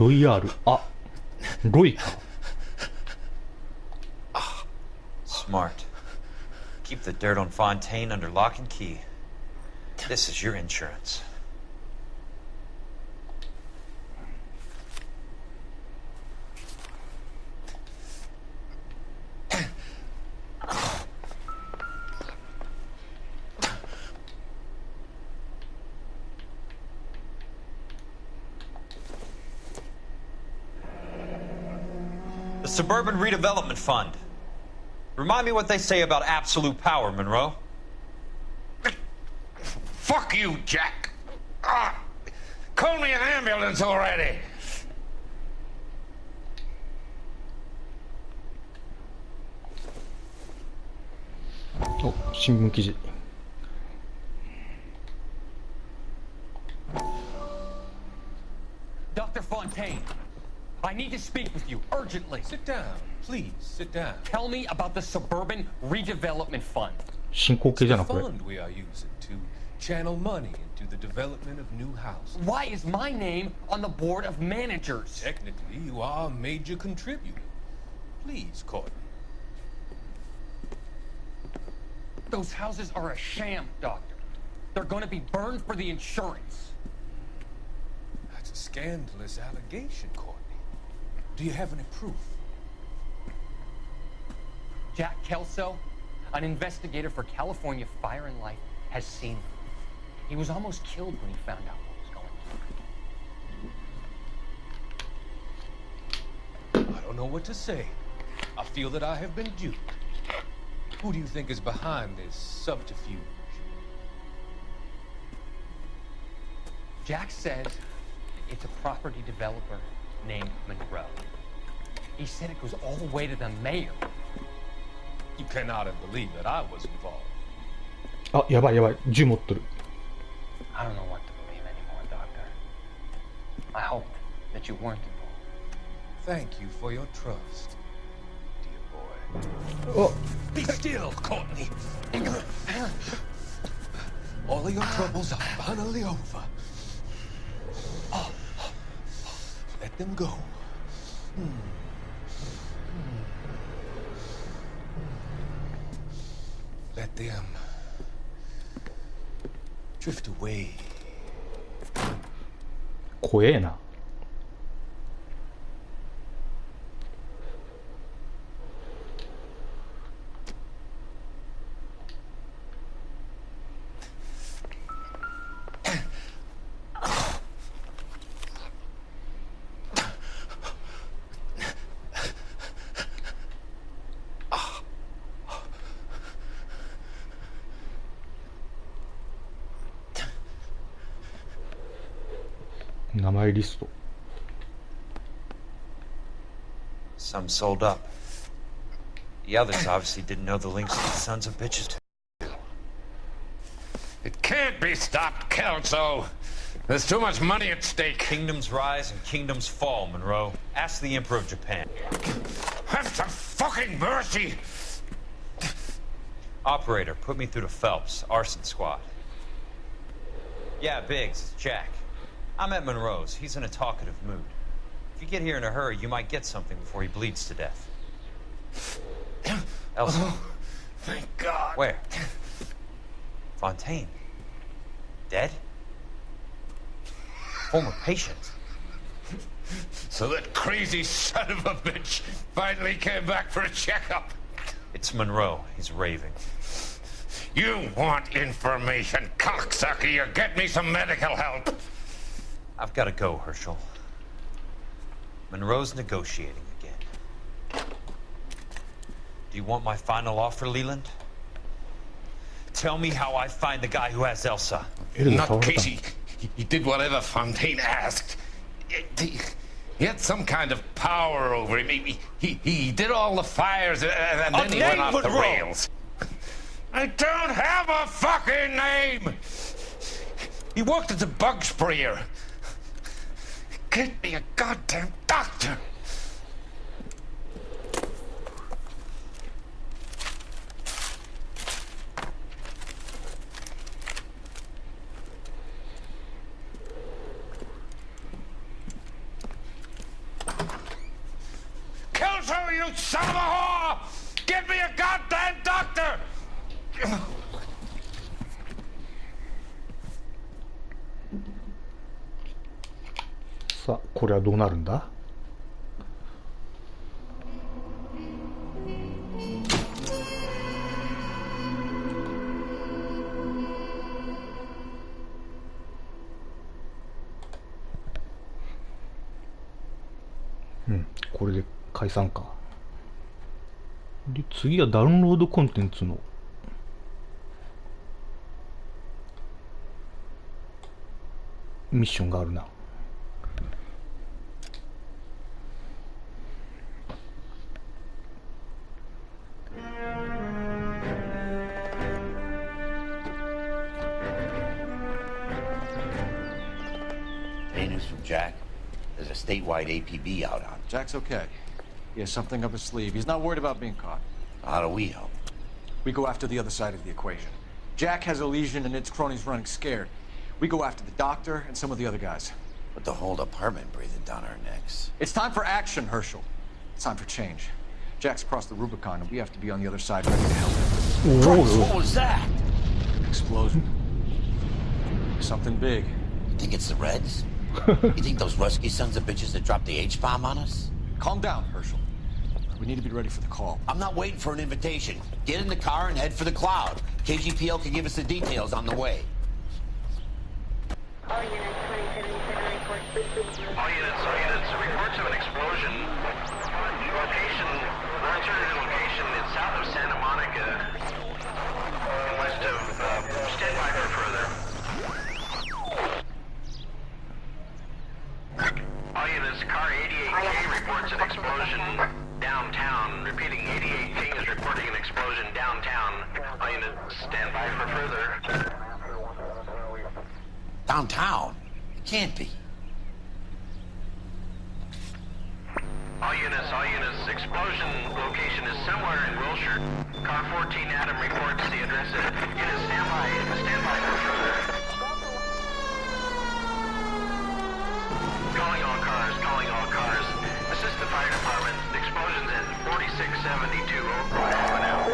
ロイヤール。あ、ロイか。Smart. Keep the dirt on Fontaine under lock and key. This is your insurance. The Suburban Redevelopment Fund. Remind me what they say about absolute power, Monroe. Fuck you, Jack. Call me an ambulance already. Oh, 新聞記事。Dr. Fontaine, I need to speak with you urgently. Sit down. Please, sit down. Tell me about the Suburban Redevelopment Fund. 進行形じゃな、これ。 Fund we are using to channel money into the development of new houses. Why is my name on the board of managers? Technically, you are a major contributor. Please, Courtney. Those houses are a sham, Doctor. They're going to be burned for the insurance. That's a scandalous allegation, Courtney. Do you have any proof? Jack Kelso, an investigator for California Fire and Life, has seen them. He was almost killed when he found out what was going on. I don't know what to say. I feel that I have been duped. Who do you think is behind this subterfuge? Jack says it's a property developer named Monroe. He said it goes all the way to the mayor. You cannot have believed that I was involved. あ、やばいやばい。銃持ってる。 I don't know what to believe anymore, Doctor. I hoped that you weren't involved. Thank you for your trust, dear boy. Oh. Be still, Courtney. All of your troubles are finally over. Let them go. Let them drift away. 怖えな。名前リスト。 Some sold up. The others obviously didn't know the links to these sons of bitches. It can't be stopped, Kelso. There's too much money at stake. Kingdoms rise and kingdoms fall, Monroe. Ask the Emperor of Japan. Have some fucking mercy! Operator, put me through to Phelps, arson squad. Yeah, Biggs, it's Jack. I'm at Monroe's. He's in a talkative mood. If you get here in a hurry, you might get something before he bleeds to death. Elsa. Oh, thank God. Where? Fontaine. Dead? Former patient. So that crazy son of a bitch finally came back for a checkup. It's Monroe. He's raving. You want information, cocksucker. You get me some medical help. I've got to go, Herschel. Monroe's negotiating again. Do you want my final offer, Leland? Tell me how I find the guy who has Elsa. Not Casey. He did whatever Fontaine asked. He had some kind of power over him. He did all the fires and then he went off the rails. I don't have a fucking name! He worked as a bug sprayer. Get me a goddamn doctor! you son of a whore! Get me a goddamn doctor! さあ、これはどうなるんだ？うん、これで解散か。で、次はダウンロードコンテンツのミッションがあるな。Hey, news from Jack. There's a statewide APB out on. Jack's okay. He has something up his sleeve. He's not worried about being caught. How do we help? We go after the other side of the equation. Jack has a legion and its cronies running scared. We go after the doctor and some of the other guys. With the whole department breathing down our necks. It's time for action, Herschel. It's time for change. Jack's crossed the Rubicon and we have to be on the other side ready to help him. Christ, what was that? Explosion. Something big. You think it's the Reds? You think those Rusky sons of bitches that dropped the H-bomb on us? Calm down, Herschel. We need to be ready for the call. I'm not waiting for an invitation. Get in the car and head for the cloud. KGPL can give us the details on the way. All units, reports of an explosion. Location, alternative location is south of Santa Monica, and west of, stand by for further. All units, car 88K reports an explosion downtown. Repeating, 88K is reporting an explosion downtown. All units, stand by for further. Downtown? It can't be. All units, explosion location is somewhere in Wilshire. Car 14 Adam reports the address. Units, stand by for further. Calling all cars. Assist the fire department. Explosions at 4672 Oakwood Avenue.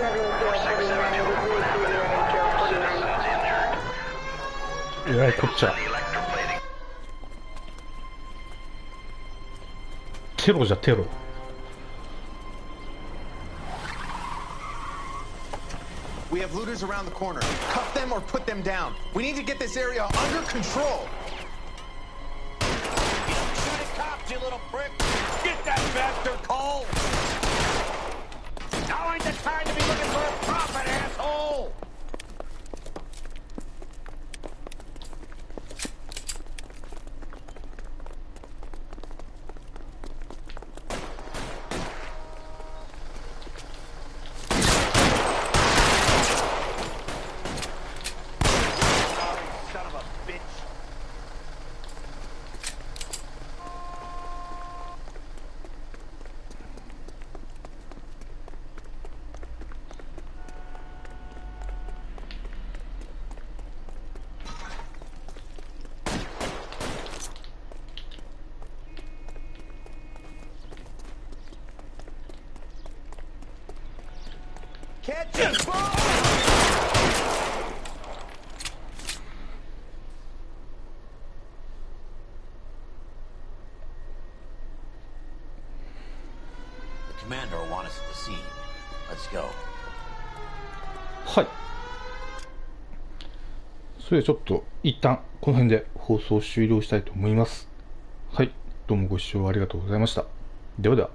4672 Oakwood Avenue. Multiple citizens injured. えらいこっちゃ。テロじゃテロ。We have looters around the corner. Cuff them or put them down. We need to get this area under control. Shoot at cops, you little prick! Get that bastard, Cole! Now ain't the time to be looking for a profit, asshole! Catch it! The commander will want us at the scene. Let's go. はい。それではちょっと一旦この辺で放送終了したいと思います。はい。どうもご視聴ありがとうございました。ではでは。